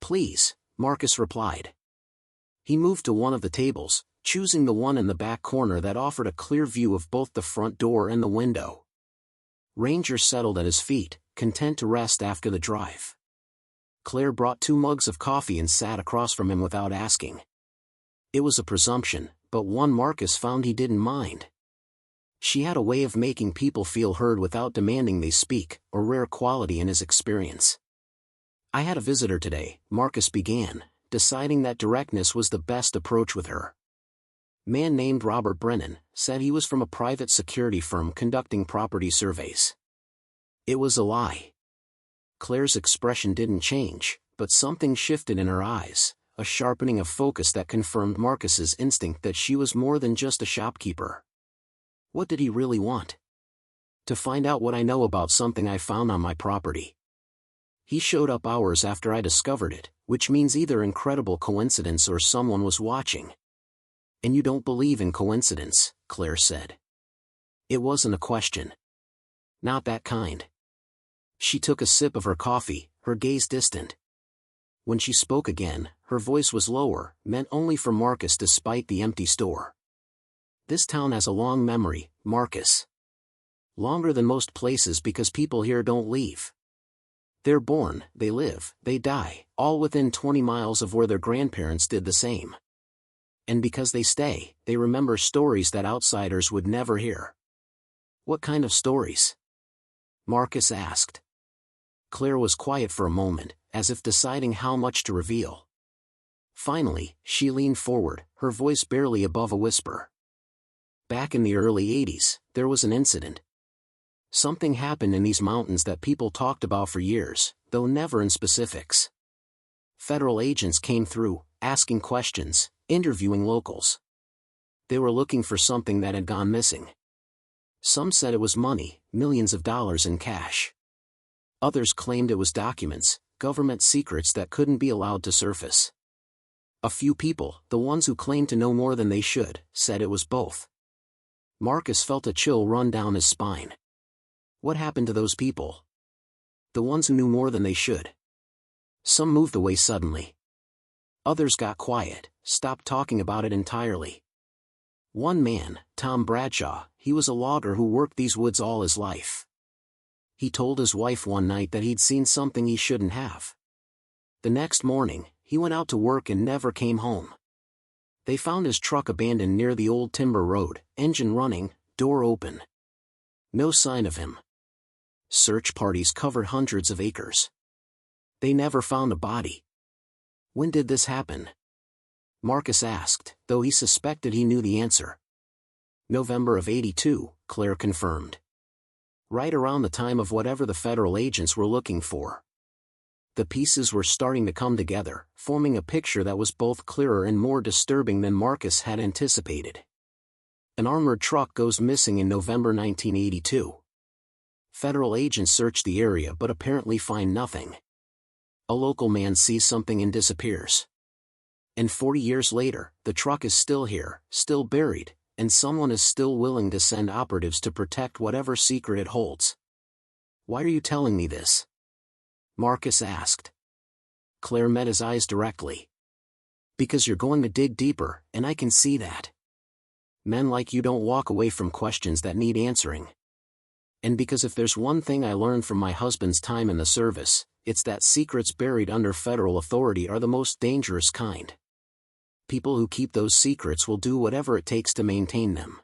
"Please," Marcus replied. He moved to one of the tables, choosing the one in the back corner that offered a clear view of both the front door and the window. Ranger settled at his feet, content to rest after the drive. Claire brought 2 mugs of coffee and sat across from him without asking. It was a presumption, but one Marcus found he didn't mind. She had a way of making people feel heard without demanding they speak, a rare quality in his experience. I had a visitor today, Marcus began, deciding that directness was the best approach with her. Man named Robert Brennan, said he was from a private security firm conducting property surveys. It was a lie. Claire's expression didn't change, but something shifted in her eyes, a sharpening of focus that confirmed Marcus's instinct that she was more than just a shopkeeper. What did he really want? To find out what I know about something I found on my property. He showed up hours after I discovered it, which means either incredible coincidence or someone was watching. And you don't believe in coincidence, Claire said. It wasn't a question. Not that kind. She took a sip of her coffee, her gaze distant. When she spoke again, her voice was lower, meant only for Marcus despite the empty store. This town has a long memory, Marcus. Longer than most places because people here don't leave. They're born, they live, they die, all within 20 miles of where their grandparents did the same. And because they stay, they remember stories that outsiders would never hear. What kind of stories? Marcus asked. Claire was quiet for a moment, as if deciding how much to reveal. Finally, she leaned forward, her voice barely above a whisper. Back in the early 80s, there was an incident. Something happened in these mountains that people talked about for years, though never in specifics. Federal agents came through, asking questions, interviewing locals. They were looking for something that had gone missing. Some said it was money, millions of dollars in cash. Others claimed it was documents, government secrets that couldn't be allowed to surface. A few people, the ones who claimed to know more than they should, said it was both. Marcus felt a chill run down his spine. What happened to those people? The ones who knew more than they should. Some moved away suddenly. Others got quiet, stopped talking about it entirely. One man, Tom Bradshaw, he was a logger who worked these woods all his life. He told his wife one night that he'd seen something he shouldn't have. The next morning, he went out to work and never came home. They found his truck abandoned near the old timber road, engine running, door open. No sign of him. Search parties covered hundreds of acres. They never found a body. When did this happen? Marcus asked, though he suspected he knew the answer. November of '82, Claire confirmed. Right around the time of whatever the federal agents were looking for. The pieces were starting to come together, forming a picture that was both clearer and more disturbing than Marcus had anticipated. An armored truck goes missing in November 1982. Federal agents search the area but apparently find nothing. A local man sees something and disappears. And 40 years later, the truck is still here, still buried, and someone is still willing to send operatives to protect whatever secret it holds. Why are you telling me this? Marcus asked. Claire met his eyes directly. Because you're going to dig deeper, and I can see that. Men like you don't walk away from questions that need answering. And because if there's one thing I learned from my husband's time in the service, it's that secrets buried under federal authority are the most dangerous kind. People who keep those secrets will do whatever it takes to maintain them.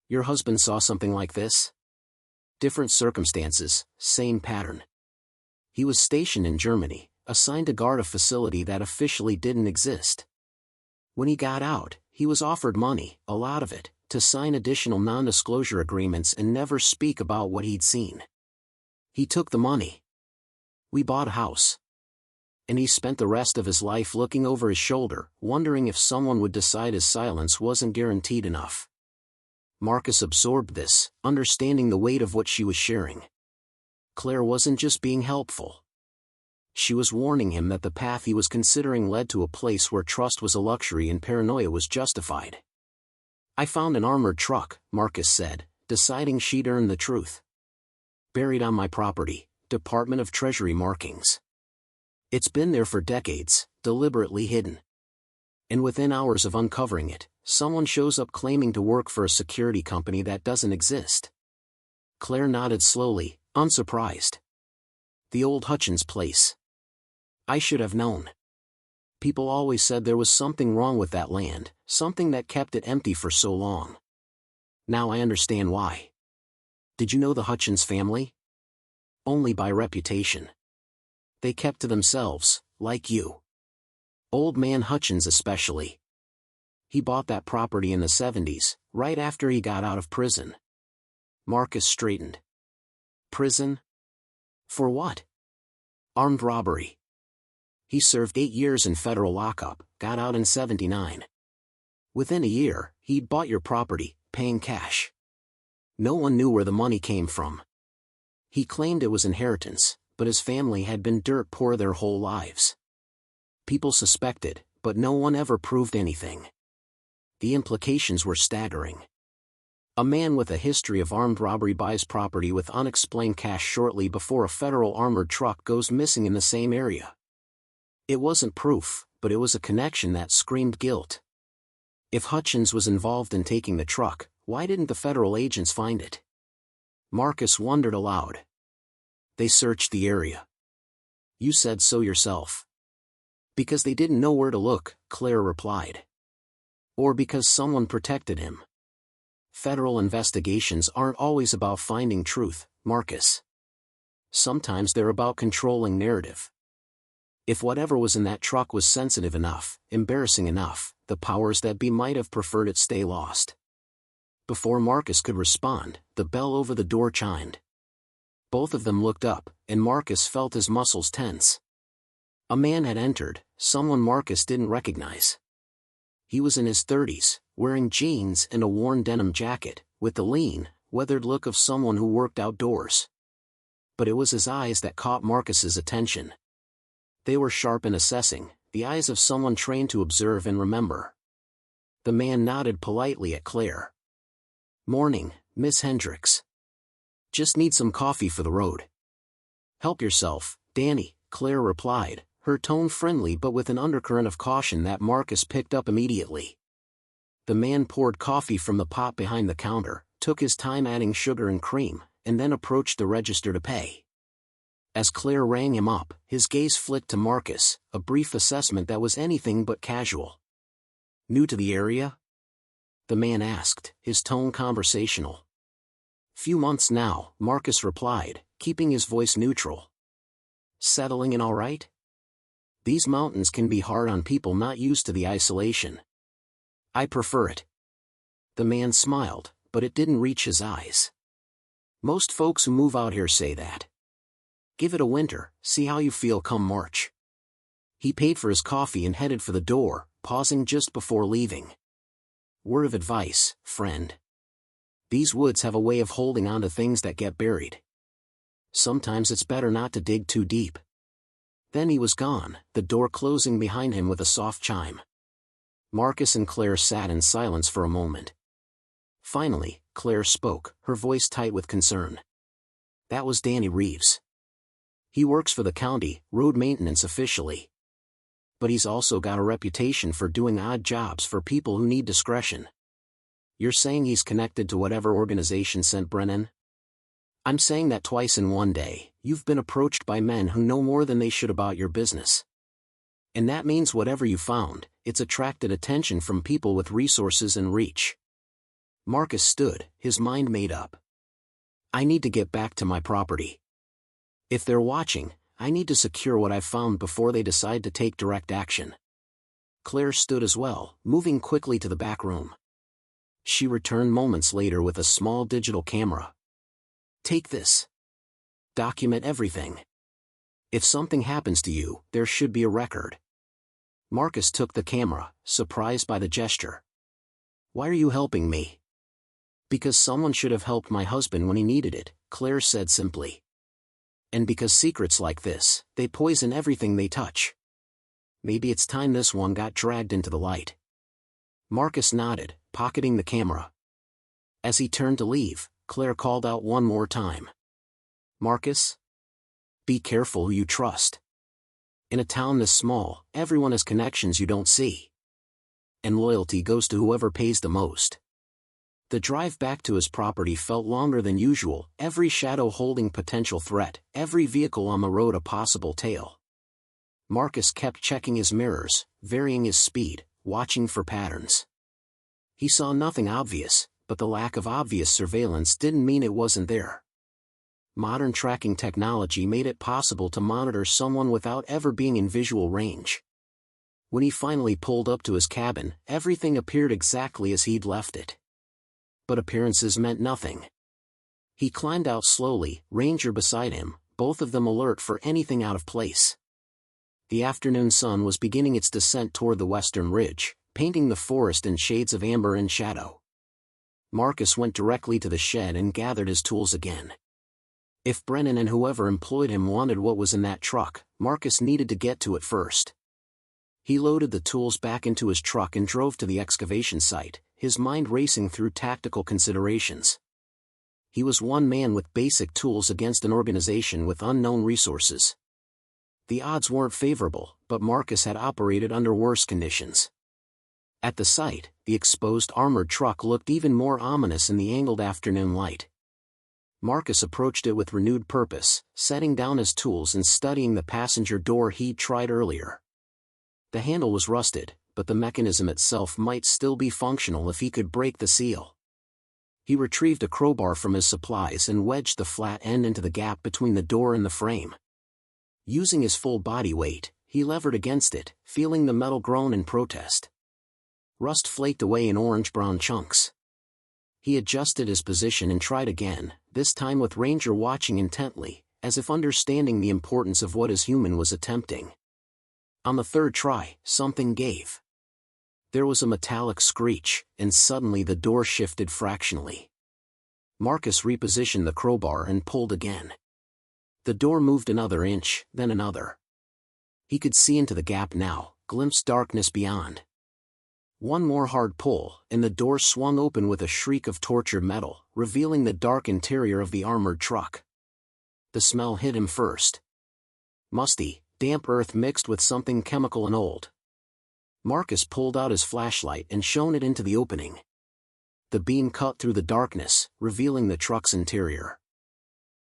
Your husband saw something like this? Different circumstances, same pattern. He was stationed in Germany, assigned to guard a facility that officially didn't exist. When he got out, he was offered money, a lot of it, to sign additional non-disclosure agreements and never speak about what he'd seen. He took the money. We bought a house. And he spent the rest of his life looking over his shoulder, wondering if someone would decide his silence wasn't guaranteed enough. Marcus absorbed this, understanding the weight of what she was sharing. Claire wasn't just being helpful. She was warning him that the path he was considering led to a place where trust was a luxury and paranoia was justified. I found an armored truck, Marcus said, deciding she'd earned the truth. Buried on my property, Department of Treasury markings. It's been there for decades, deliberately hidden. And within hours of uncovering it, someone shows up claiming to work for a security company that doesn't exist. Claire nodded slowly, unsurprised. The old Hutchins place. I should have known. People always said there was something wrong with that land, something that kept it empty for so long. Now I understand why. Did you know the Hutchins family? Only by reputation. They kept to themselves, like you. Old man Hutchins especially. He bought that property in the 70s, right after he got out of prison. Marcus straightened. Prison? For what? Armed robbery. He served 8 years in federal lockup, got out in '79. Within a year, he'd bought your property, paying cash. No one knew where the money came from. He claimed it was inheritance, but his family had been dirt poor their whole lives. People suspected, but no one ever proved anything. The implications were staggering. A man with a history of armed robbery buys property with unexplained cash shortly before a federal armored truck goes missing in the same area. It wasn't proof, but it was a connection that screamed guilt. If Hutchins was involved in taking the truck, why didn't the federal agents find it? Marcus wondered aloud. They searched the area. You said so yourself. Because they didn't know where to look, Claire replied. Or because someone protected him. Federal investigations aren't always about finding truth, Marcus. Sometimes they're about controlling narrative. If whatever was in that truck was sensitive enough, embarrassing enough, the powers that be might have preferred it stay lost. Before Marcus could respond, the bell over the door chimed. Both of them looked up, and Marcus felt his muscles tense. A man had entered, someone Marcus didn't recognize. He was in his 30s, wearing jeans and a worn denim jacket, with the lean, weathered look of someone who worked outdoors. But it was his eyes that caught Marcus's attention. They were sharp and assessing, the eyes of someone trained to observe and remember. The man nodded politely at Claire. Morning, Miss Hendricks. Just need some coffee for the road. Help yourself, Danny, Claire replied, her tone friendly but with an undercurrent of caution that Marcus picked up immediately. The man poured coffee from the pot behind the counter, took his time adding sugar and cream, and then approached the register to pay. As Claire rang him up, his gaze flicked to Marcus, a brief assessment that was anything but casual. New to the area? The man asked, his tone conversational. Few months now, Marcus replied, keeping his voice neutral. Settling in all right? These mountains can be hard on people not used to the isolation. I prefer it. The man smiled, but it didn't reach his eyes. Most folks who move out here say that. Give it a winter, see how you feel come March. He paid for his coffee and headed for the door, pausing just before leaving. Word of advice, friend. These woods have a way of holding on to things that get buried. Sometimes it's better not to dig too deep. Then he was gone, the door closing behind him with a soft chime. Marcus and Claire sat in silence for a moment. Finally, Claire spoke, her voice tight with concern. That was Danny Reeves. He works for the county, road maintenance officially. But he's also got a reputation for doing odd jobs for people who need discretion. You're saying he's connected to whatever organization sent Brennan? I'm saying that twice in one day, you've been approached by men who know more than they should about your business. And that means whatever you found, it's attracted attention from people with resources and reach. Marcus stood, his mind made up. I need to get back to my property. If they're watching, I need to secure what I've found before they decide to take direct action. Claire stood as well, moving quickly to the back room. She returned moments later with a small digital camera. Take this. Document everything. If something happens to you, there should be a record. Marcus took the camera, surprised by the gesture. Why are you helping me? Because someone should have helped my husband when he needed it, Claire said simply. And because secrets like this, they poison everything they touch. Maybe it's time this one got dragged into the light. Marcus nodded, pocketing the camera. As he turned to leave, Claire called out one more time. Marcus? Be careful who you trust. In a town this small, everyone has connections you don't see. And loyalty goes to whoever pays the most. The drive back to his property felt longer than usual, every shadow holding potential threat, every vehicle on the road a possible tail. Marcus kept checking his mirrors, varying his speed, watching for patterns. He saw nothing obvious, but the lack of obvious surveillance didn't mean it wasn't there. Modern tracking technology made it possible to monitor someone without ever being in visual range. When he finally pulled up to his cabin, everything appeared exactly as he'd left it. But appearances meant nothing. He climbed out slowly, Ranger beside him, both of them alert for anything out of place. The afternoon sun was beginning its descent toward the western ridge, painting the forest in shades of amber and shadow. Marcus went directly to the shed and gathered his tools again. If Brennan and whoever employed him wanted what was in that truck, Marcus needed to get to it first. He loaded the tools back into his truck and drove to the excavation site, his mind racing through tactical considerations. He was one man with basic tools against an organization with unknown resources. The odds weren't favorable, but Marcus had operated under worse conditions. At the site, the exposed armored truck looked even more ominous in the angled afternoon light. Marcus approached it with renewed purpose, setting down his tools and studying the passenger door he'd tried earlier. The handle was rusted, but the mechanism itself might still be functional if he could break the seal. He retrieved a crowbar from his supplies and wedged the flat end into the gap between the door and the frame. Using his full body weight, he levered against it, feeling the metal groan in protest. Rust flaked away in orange-brown chunks. He adjusted his position and tried again, this time with Ranger watching intently, as if understanding the importance of what his human was attempting. On the third try, something gave. There was a metallic screech, and suddenly the door shifted fractionally. Marcus repositioned the crowbar and pulled again. The door moved another inch, then another. He could see into the gap now, glimpsed darkness beyond. One more hard pull, and the door swung open with a shriek of tortured metal, revealing the dark interior of the armored truck. The smell hit him first. Musty, damp earth mixed with something chemical and old. Marcus pulled out his flashlight and shone it into the opening. The beam cut through the darkness, revealing the truck's interior.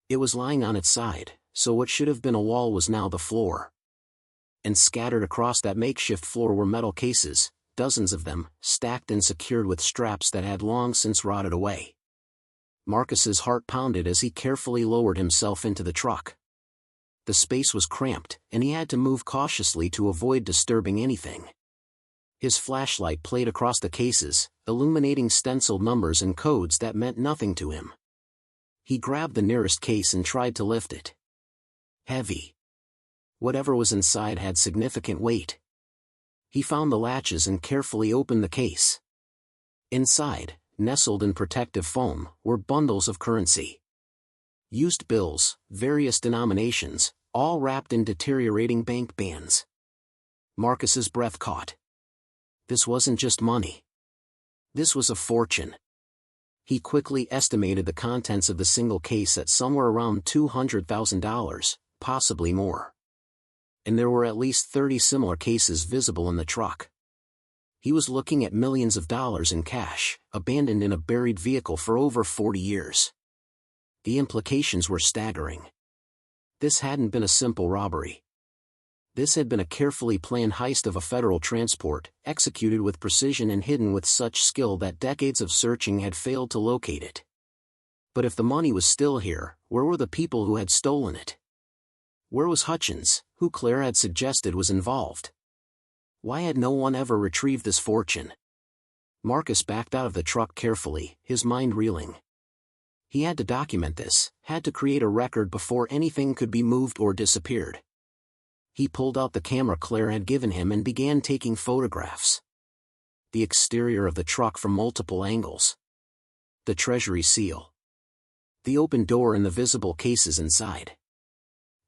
It was lying on its side, so what should have been a wall was now the floor. And scattered across that makeshift floor were metal cases, dozens of them, stacked and secured with straps that had long since rotted away. Marcus's heart pounded as he carefully lowered himself into the truck. The space was cramped, and he had to move cautiously to avoid disturbing anything. His flashlight played across the cases, illuminating stenciled numbers and codes that meant nothing to him. He grabbed the nearest case and tried to lift it. Heavy. Whatever was inside had significant weight. He found the latches and carefully opened the case. Inside, nestled in protective foam, were bundles of currency. Used bills, various denominations, all wrapped in deteriorating bank bands. Marcus's breath caught. This wasn't just money. This was a fortune. He quickly estimated the contents of the single case at somewhere around $200,000, possibly more. And there were at least 30 similar cases visible in the truck. He was looking at millions of dollars in cash, abandoned in a buried vehicle for over 40 years. The implications were staggering. This hadn't been a simple robbery. This had been a carefully planned heist of a federal transport, executed with precision and hidden with such skill that decades of searching had failed to locate it. But if the money was still here, where were the people who had stolen it? Where was Hutchins, who Claire had suggested was involved? Why had no one ever retrieved this fortune? Marcus backed out of the truck carefully, his mind reeling. He had to document this, had to create a record before anything could be moved or disappeared. He pulled out the camera Claire had given him and began taking photographs. The exterior of the truck from multiple angles. The treasury seal. The open door and the visible cases inside.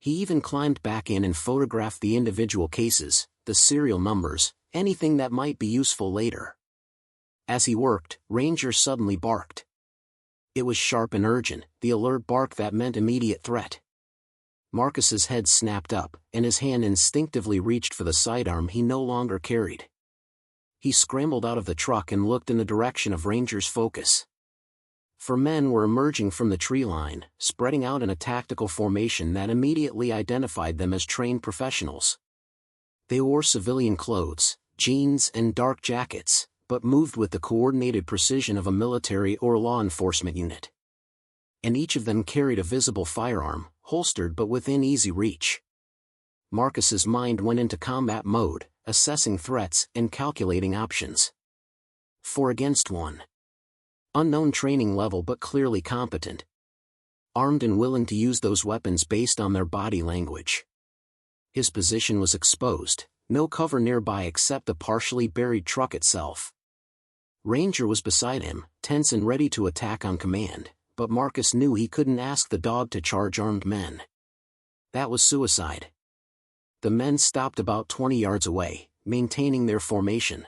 He even climbed back in and photographed the individual cases, the serial numbers, anything that might be useful later. As he worked, Ranger suddenly barked. It was sharp and urgent, the alert bark that meant immediate threat. Marcus's head snapped up, and his hand instinctively reached for the sidearm he no longer carried. He scrambled out of the truck and looked in the direction of Ranger's focus. 4 men were emerging from the tree line, spreading out in a tactical formation that immediately identified them as trained professionals. They wore civilian clothes, jeans and dark jackets, but moved with the coordinated precision of a military or law enforcement unit. And each of them carried a visible firearm, holstered but within easy reach. Marcus's mind went into combat mode, assessing threats and calculating options. 4 against 1. Unknown training level but clearly competent. Armed and willing to use those weapons based on their body language. His position was exposed, no cover nearby except the partially buried truck itself. Ranger was beside him, tense and ready to attack on command, but Marcus knew he couldn't ask the dog to charge armed men. That was suicide. The men stopped about 20 yards away, maintaining their formation.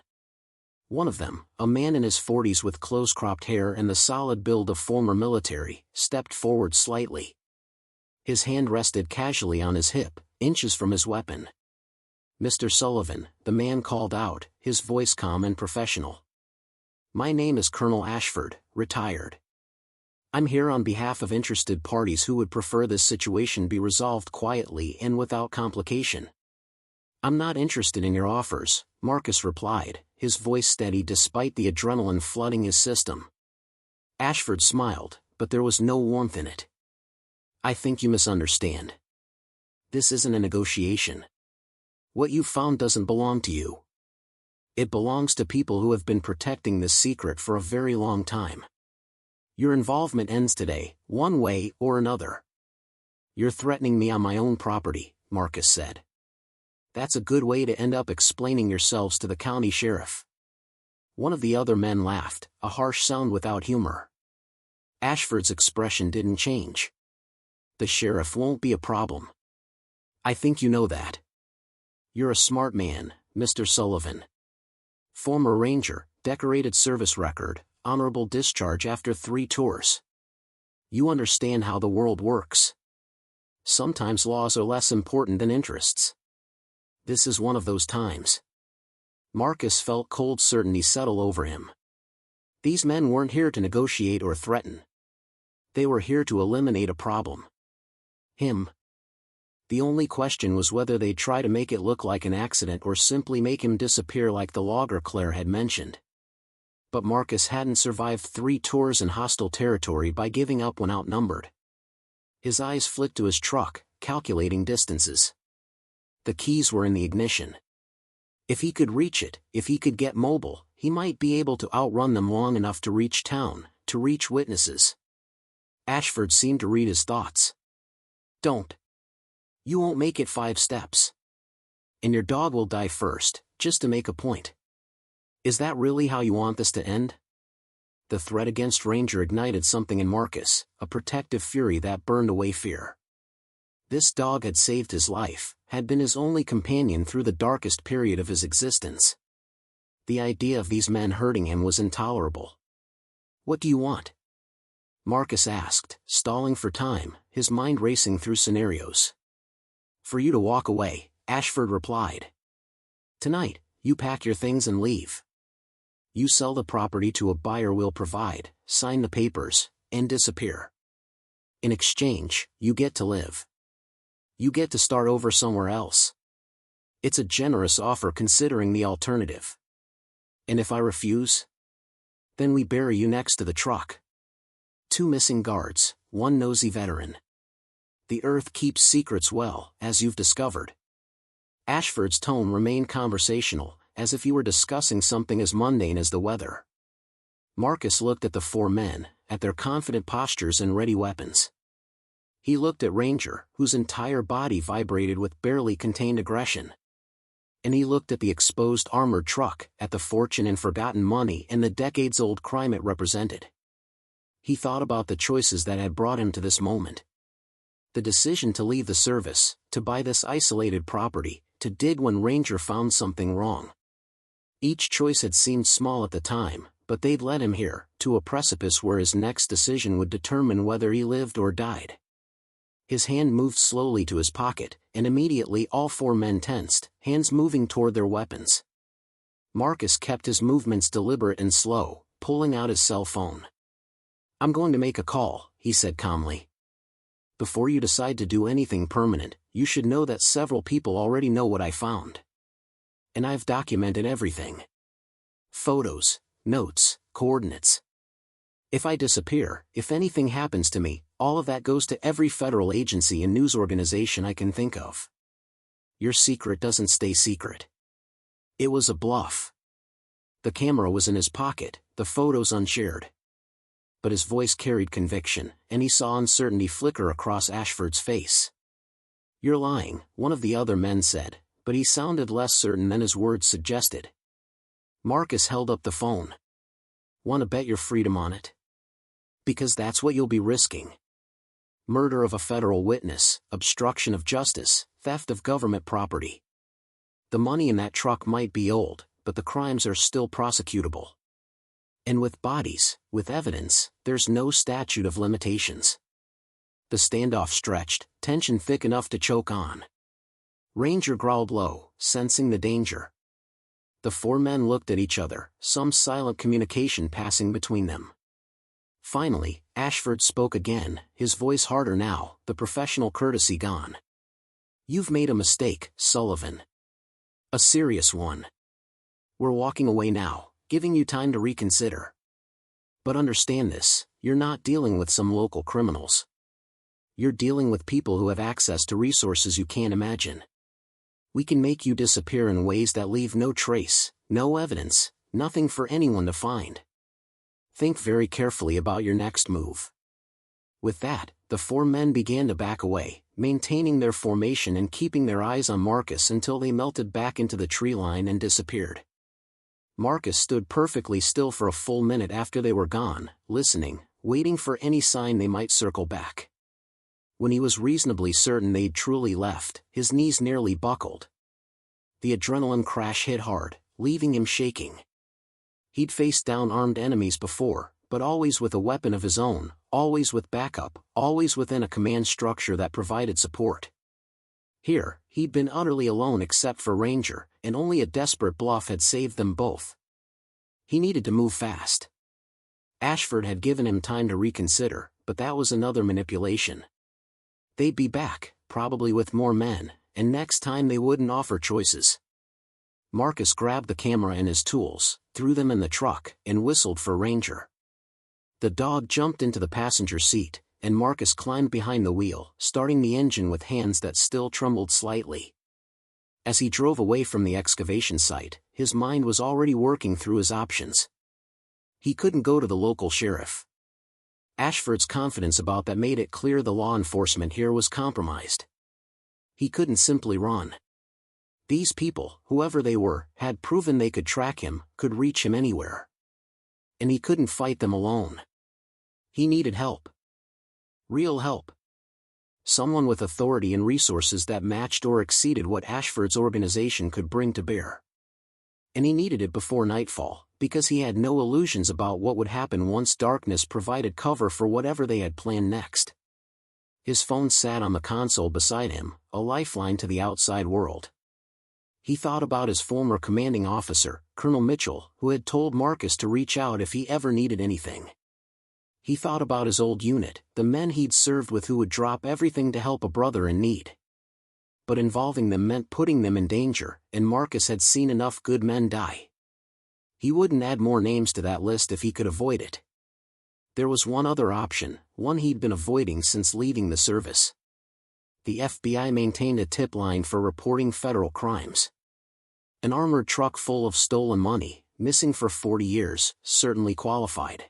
One of them, a man in his 40s with close-cropped hair and the solid build of former military, stepped forward slightly. His hand rested casually on his hip, inches from his weapon. "Mr. Sullivan," the man called out, his voice calm and professional. "My name is Colonel Ashford, retired. I'm here on behalf of interested parties who would prefer this situation be resolved quietly and without complication." "I'm not interested in your offers," Marcus replied, his voice steady despite the adrenaline flooding his system. Ashford smiled, but there was no warmth in it. "I think you misunderstand. This isn't a negotiation. What you found doesn't belong to you. It belongs to people who have been protecting this secret for a very long time. Your involvement ends today, one way or another." "You're threatening me on my own property," Marcus said. "That's a good way to end up explaining yourselves to the county sheriff." One of the other men laughed, a harsh sound without humor. Ashford's expression didn't change. "The sheriff won't be a problem. I think you know that. You're a smart man, Mr. Sullivan. Former ranger, decorated service record, honorable discharge after 3 tours. You understand how the world works. Sometimes laws are less important than interests. This is one of those times." Marcus felt cold certainty settle over him. These men weren't here to negotiate or threaten. They were here to eliminate a problem. Him. The only question was whether they'd try to make it look like an accident or simply make him disappear like the logger Claire had mentioned. But Marcus hadn't survived 3 tours in hostile territory by giving up when outnumbered. His eyes flicked to his truck, calculating distances. The keys were in the ignition. If he could reach it, if he could get mobile, he might be able to outrun them long enough to reach town, to reach witnesses. Ashford seemed to read his thoughts. "Don't. You won't make it 5 steps. And your dog will die first, just to make a point. Is that really how you want this to end?" The threat against Ranger ignited something in Marcus, a protective fury that burned away fear. This dog had saved his life, had been his only companion through the darkest period of his existence. The idea of these men hurting him was intolerable. "What do you want?" Marcus asked, stalling for time, his mind racing through scenarios. "For you to walk away," Ashford replied. "Tonight, you pack your things and leave. You sell the property to a buyer we'll provide, sign the papers, and disappear. In exchange, you get to live. You get to start over somewhere else. It's a generous offer considering the alternative. And if I refuse? Then we bury you next to the truck. 2 missing guards, 1 nosy veteran. The earth keeps secrets well, as you've discovered." Ashford's tone remained conversational, as if he were discussing something as mundane as the weather. Marcus looked at the 4 men, at their confident postures and ready weapons. He looked at Ranger, whose entire body vibrated with barely contained aggression. And he looked at the exposed armored truck, at the fortune and forgotten money and the decades-old crime it represented. He thought about the choices that had brought him to this moment. The decision to leave the service, to buy this isolated property, to dig when Ranger found something wrong. Each choice had seemed small at the time, but they'd led him here, to a precipice where his next decision would determine whether he lived or died. His hand moved slowly to his pocket, and immediately all 4 men tensed, hands moving toward their weapons. Marcus kept his movements deliberate and slow, pulling out his cell phone. "I'm going to make a call," he said calmly. "Before you decide to do anything permanent, you should know that several people already know what I found. And I've documented everything. Photos, notes, coordinates. If I disappear, if anything happens to me, all of that goes to every federal agency and news organization I can think of. Your secret doesn't stay secret. It was a bluff. The camera was in his pocket, the photos unshared. But his voice carried conviction, and he saw uncertainty flicker across Ashford's face. You're lying, one of the other men said, but he sounded less certain than his words suggested. Marcus held up the phone. Want to bet your freedom on it? Because that's what you'll be risking. Murder of a federal witness, obstruction of justice, theft of government property. The money in that truck might be old, but the crimes are still prosecutable. And with bodies, with evidence, there's no statute of limitations. The standoff stretched, tension thick enough to choke on. Ranger growled low, sensing the danger. The four men looked at each other, some silent communication passing between them. Finally, Ashford spoke again, his voice harder now, the professional courtesy gone. You've made a mistake, Sullivan. A serious one. We're walking away now, giving you time to reconsider. But understand this, you're not dealing with some local criminals. You're dealing with people who have access to resources you can't imagine. We can make you disappear in ways that leave no trace, no evidence, nothing for anyone to find. Think very carefully about your next move. With that, the four men began to back away, maintaining their formation and keeping their eyes on Marcus until they melted back into the tree line and disappeared. Marcus stood perfectly still for a full minute after they were gone, listening, waiting for any sign they might circle back. When he was reasonably certain they'd truly left, his knees nearly buckled. The adrenaline crash hit hard, leaving him shaking. He'd faced down armed enemies before, but always with a weapon of his own, always with backup, always within a command structure that provided support. Here, he'd been utterly alone except for Ranger, and only a desperate bluff had saved them both. He needed to move fast. Ashford had given him time to reconsider, but that was another manipulation. They'd be back, probably with more men, and next time they wouldn't offer choices. Marcus grabbed the camera and his tools, threw them in the truck, and whistled for Ranger. The dog jumped into the passenger seat, and Marcus climbed behind the wheel, starting the engine with hands that still trembled slightly. As he drove away from the excavation site, his mind was already working through his options. He couldn't go to the local sheriff. Ashford's confidence about that made it clear the law enforcement here was compromised. He couldn't simply run. These people, whoever they were, had proven they could track him, could reach him anywhere. And he couldn't fight them alone. He needed help. Real help. Someone with authority and resources that matched or exceeded what Ashford's organization could bring to bear. And he needed it before nightfall, because he had no illusions about what would happen once darkness provided cover for whatever they had planned next. His phone sat on the console beside him, a lifeline to the outside world. He thought about his former commanding officer, Colonel Mitchell, who had told Marcus to reach out if he ever needed anything. He thought about his old unit, the men he'd served with who would drop everything to help a brother in need. But involving them meant putting them in danger, and Marcus had seen enough good men die. He wouldn't add more names to that list if he could avoid it. There was one other option, one he'd been avoiding since leaving the service. The FBI maintained a tip line for reporting federal crimes. An armored truck full of stolen money, missing for 40 years, certainly qualified.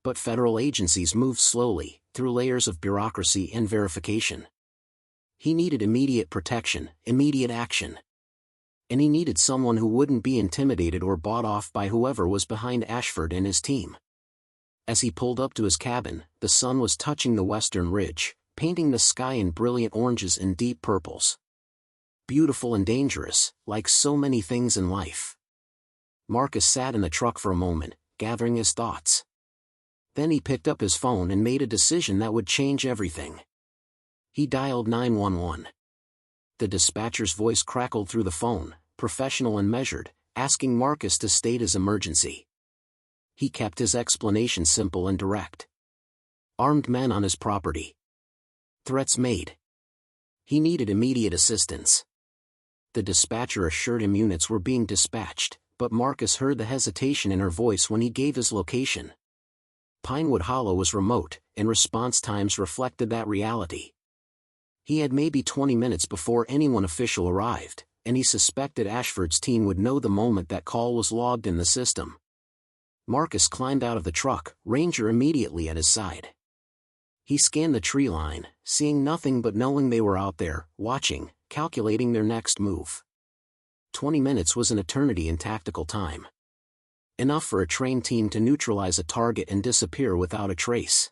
But federal agencies moved slowly, through layers of bureaucracy and verification. He needed immediate protection, immediate action. And he needed someone who wouldn't be intimidated or bought off by whoever was behind Ashford and his team. As he pulled up to his cabin, the sun was touching the western ridge, painting the sky in brilliant oranges and deep purples. Beautiful and dangerous, like so many things in life. Marcus sat in the truck for a moment, gathering his thoughts. Then he picked up his phone and made a decision that would change everything. He dialed 911. The dispatcher's voice crackled through the phone, professional and measured, asking Marcus to state his emergency. He kept his explanation simple and direct. Armed men on his property. Threats made. He needed immediate assistance. The dispatcher assured him units were being dispatched, but Marcus heard the hesitation in her voice when he gave his location. Pinewood Hollow was remote, and response times reflected that reality. He had maybe 20 minutes before anyone official arrived, and he suspected Ashford's team would know the moment that call was logged in the system. Marcus climbed out of the truck, Ranger immediately at his side. He scanned the tree line, seeing nothing but knowing they were out there, watching, calculating their next move. 20 minutes was an eternity in tactical time. Enough for a trained team to neutralize a target and disappear without a trace.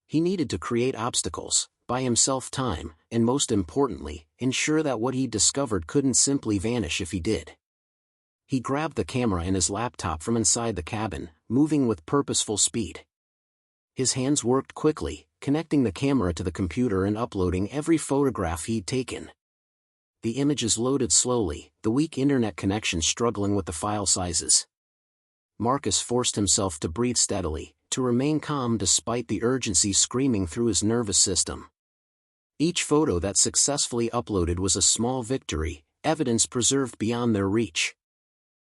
He needed to create obstacles, buy himself time, and most importantly, ensure that what he'd discovered couldn't simply vanish if he did. He grabbed the camera and his laptop from inside the cabin, moving with purposeful speed. His hands worked quickly, connecting the camera to the computer and uploading every photograph he'd taken. The images loaded slowly, the weak internet connection struggling with the file sizes. Marcus forced himself to breathe steadily, to remain calm despite the urgency screaming through his nervous system. Each photo that successfully uploaded was a small victory, evidence preserved beyond their reach.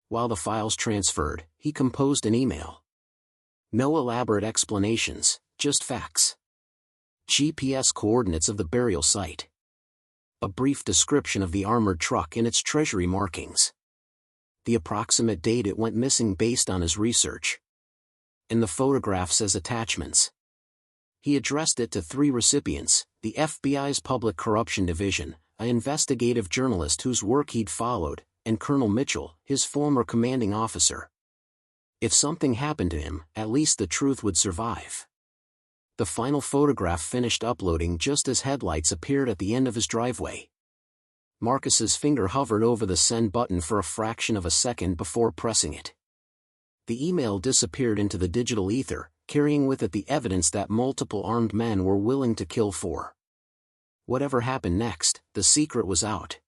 While the files transferred, he composed an email. No elaborate explanations, just facts. GPS coordinates of the burial site. A brief description of the armored truck and its treasury markings. The approximate date it went missing based on his research. And the photographs as attachments. He addressed it to 3 recipients: the FBI's Public Corruption Division, an investigative journalist whose work he'd followed, and Colonel Mitchell, his former commanding officer. If something happened to him, at least the truth would survive. The final photograph finished uploading just as headlights appeared at the end of his driveway. Marcus's finger hovered over the send button for a fraction of a second before pressing it. The email disappeared into the digital ether, carrying with it the evidence that multiple armed men were willing to kill for. Whatever happened next, the secret was out.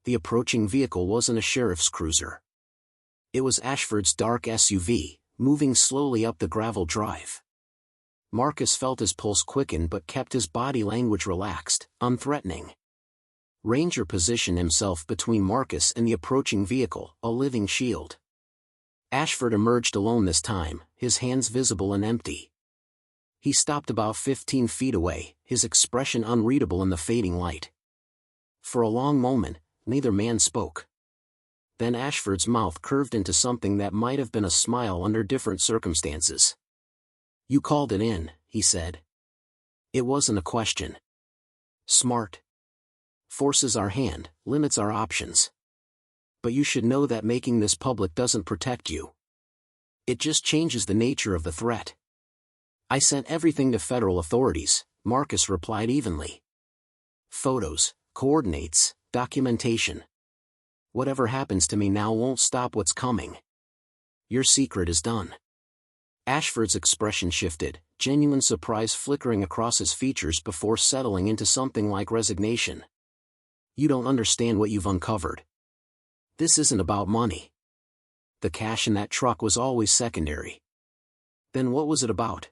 The approaching vehicle wasn't a sheriff's cruiser. It was Ashford's dark SUV, moving slowly up the gravel drive. Marcus felt his pulse quicken but kept his body language relaxed, unthreatening. Ranger positioned himself between Marcus and the approaching vehicle, a living shield. Ashford emerged alone this time, his hands visible and empty. He stopped about 15 feet away, his expression unreadable in the fading light. For a long moment, neither man spoke. Then Ashford's mouth curved into something that might have been a smile under different circumstances. "You called it in," he said. It wasn't a question. "Smart. Forces our hand, limits our options. But you should know that making this public doesn't protect you. It just changes the nature of the threat." "I sent everything to federal authorities," Marcus replied evenly. "Photos, coordinates, documentation. Whatever happens to me now won't stop what's coming. Your secret is done." Ashford's expression shifted, genuine surprise flickering across his features before settling into something like resignation. "You don't understand what you've uncovered. This isn't about money. The cash in that truck was always secondary." "Then what was it about?"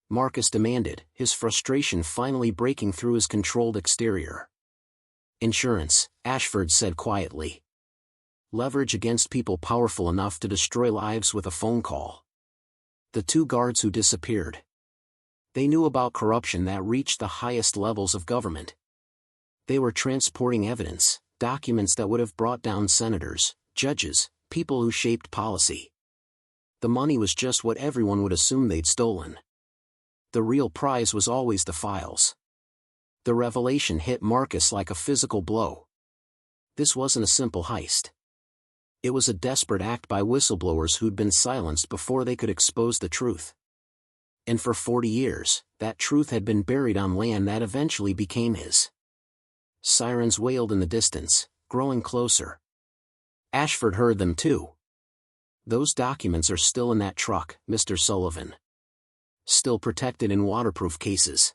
Marcus demanded, his frustration finally breaking through his controlled exterior. "Insurance," Ashford said quietly. "Leverage against people powerful enough to destroy lives with a phone call." The 2 guards who disappeared. They knew about corruption that reached the highest levels of government. They were transporting evidence, documents that would have brought down senators, judges, people who shaped policy. The money was just what everyone would assume they'd stolen. The real prize was always the files. The revelation hit Marcus like a physical blow. This wasn't a simple heist. It was a desperate act by whistleblowers who'd been silenced before they could expose the truth. And for 40 years, that truth had been buried on land that eventually became his. Sirens wailed in the distance, growing closer. Ashford heard them too. "Those documents are still in that truck, Mr. Sullivan. Still protected in waterproof cases.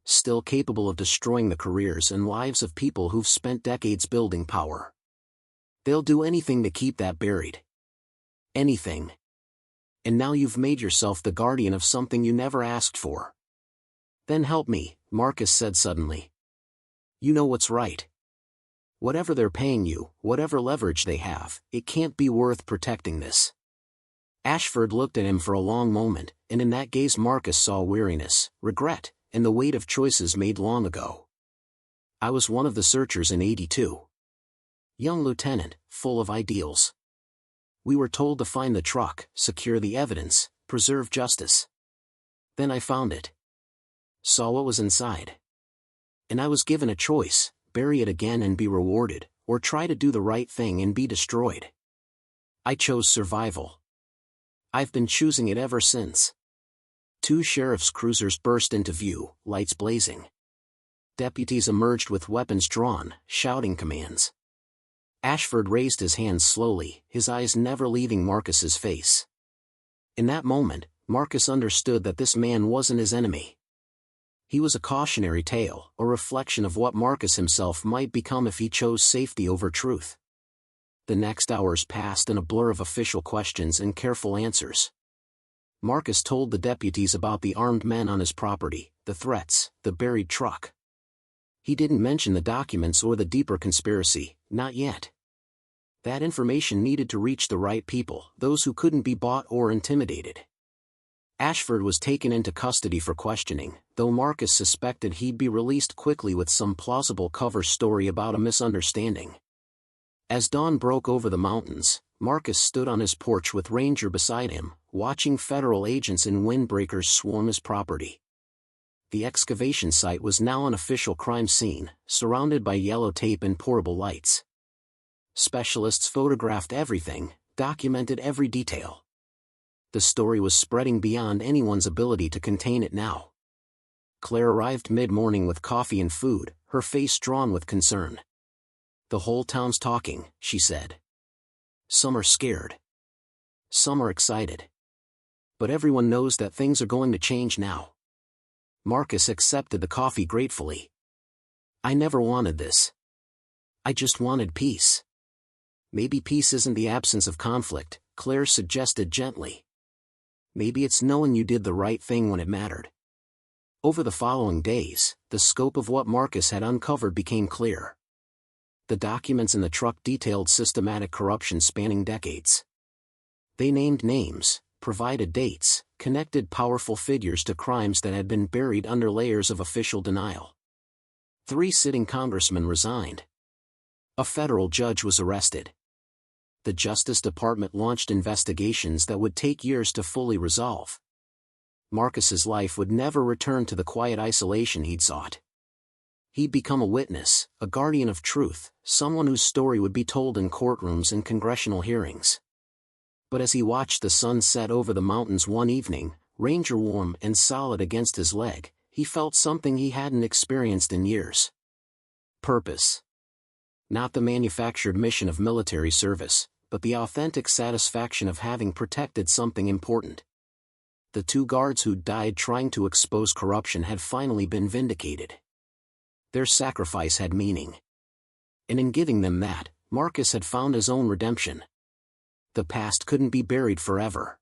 Still capable of destroying the careers and lives of people who've spent decades building power. They'll do anything to keep that buried. Anything. And now you've made yourself the guardian of something you never asked for." "Then help me," Marcus said suddenly. "You know what's right. Whatever they're paying you, whatever leverage they have, it can't be worth protecting this. Ashford looked at him for a long moment, and in that gaze Marcus saw weariness, regret, and the weight of choices made long ago. I was one of the searchers in '82. Young lieutenant, full of ideals. We were told to find the truck, secure the evidence, preserve justice. Then I found it. Saw what was inside. And I was given a choice: bury it again and be rewarded, or try to do the right thing and be destroyed. I chose survival. I've been choosing it ever since. 2 sheriff's cruisers burst into view, lights blazing. Deputies emerged with weapons drawn, shouting commands. Ashford raised his hands slowly, his eyes never leaving Marcus's face. In that moment, Marcus understood that this man wasn't his enemy. He was a cautionary tale, a reflection of what Marcus himself might become if he chose safety over truth. The next hours passed in a blur of official questions and careful answers. Marcus told the deputies about the armed men on his property, the threats, the buried truck. He didn't mention the documents or the deeper conspiracy, not yet. That information needed to reach the right people, those who couldn't be bought or intimidated. Ashford was taken into custody for questioning, though Marcus suspected he'd be released quickly with some plausible cover story about a misunderstanding. As dawn broke over the mountains, Marcus stood on his porch with Ranger beside him, watching federal agents in windbreakers swarm his property. The excavation site was now an official crime scene, surrounded by yellow tape and portable lights. Specialists photographed everything, documented every detail. The story was spreading beyond anyone's ability to contain it now. Claire arrived mid-morning with coffee and food, her face drawn with concern. "The whole town's talking," she said. "Some are scared. Some are excited. But everyone knows that things are going to change now." Marcus accepted the coffee gratefully. "I never wanted this. I just wanted peace." "Maybe peace isn't the absence of conflict," Claire suggested gently. "Maybe it's knowing you did the right thing when it mattered." Over the following days, the scope of what Marcus had uncovered became clear. The documents in the truck detailed systematic corruption spanning decades. They named names, provided dates, connected powerful figures to crimes that had been buried under layers of official denial. 3 sitting congressmen resigned. A federal judge was arrested. The Justice Department launched investigations that would take years to fully resolve. Marcus's life would never return to the quiet isolation he'd sought. He'd become a witness, a guardian of truth, someone whose story would be told in courtrooms and congressional hearings. But as he watched the sun set over the mountains one evening, Ranger warm and solid against his leg, he felt something he hadn't experienced in years. Purpose. Not the manufactured mission of military service, but the authentic satisfaction of having protected something important. The 2 guards who'd died trying to expose corruption had finally been vindicated. Their sacrifice had meaning. And in giving them that, Marcus had found his own redemption. The past couldn't be buried forever.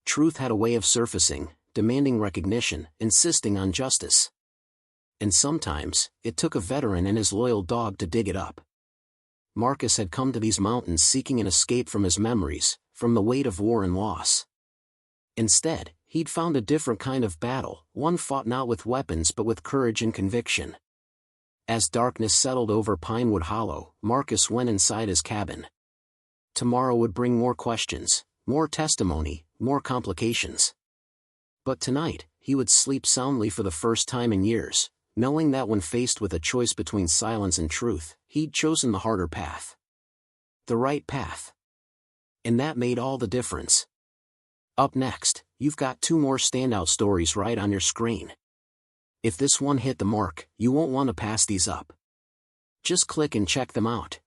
Truth had a way of surfacing, demanding recognition, insisting on justice. And sometimes, it took a veteran and his loyal dog to dig it up. Marcus had come to these mountains seeking an escape from his memories, from the weight of war and loss. Instead, he'd found a different kind of battle, one fought not with weapons but with courage and conviction. As darkness settled over Pinewood Hollow, Marcus went inside his cabin. Tomorrow would bring more questions, more testimony, more complications. But tonight, he would sleep soundly for the first time in years, knowing that when faced with a choice between silence and truth, he'd chosen the harder path. The right path. And that made all the difference. Up next, you've got 2 more standout stories right on your screen. If this one hit the mark, you won't want to pass these up. Just click and check them out.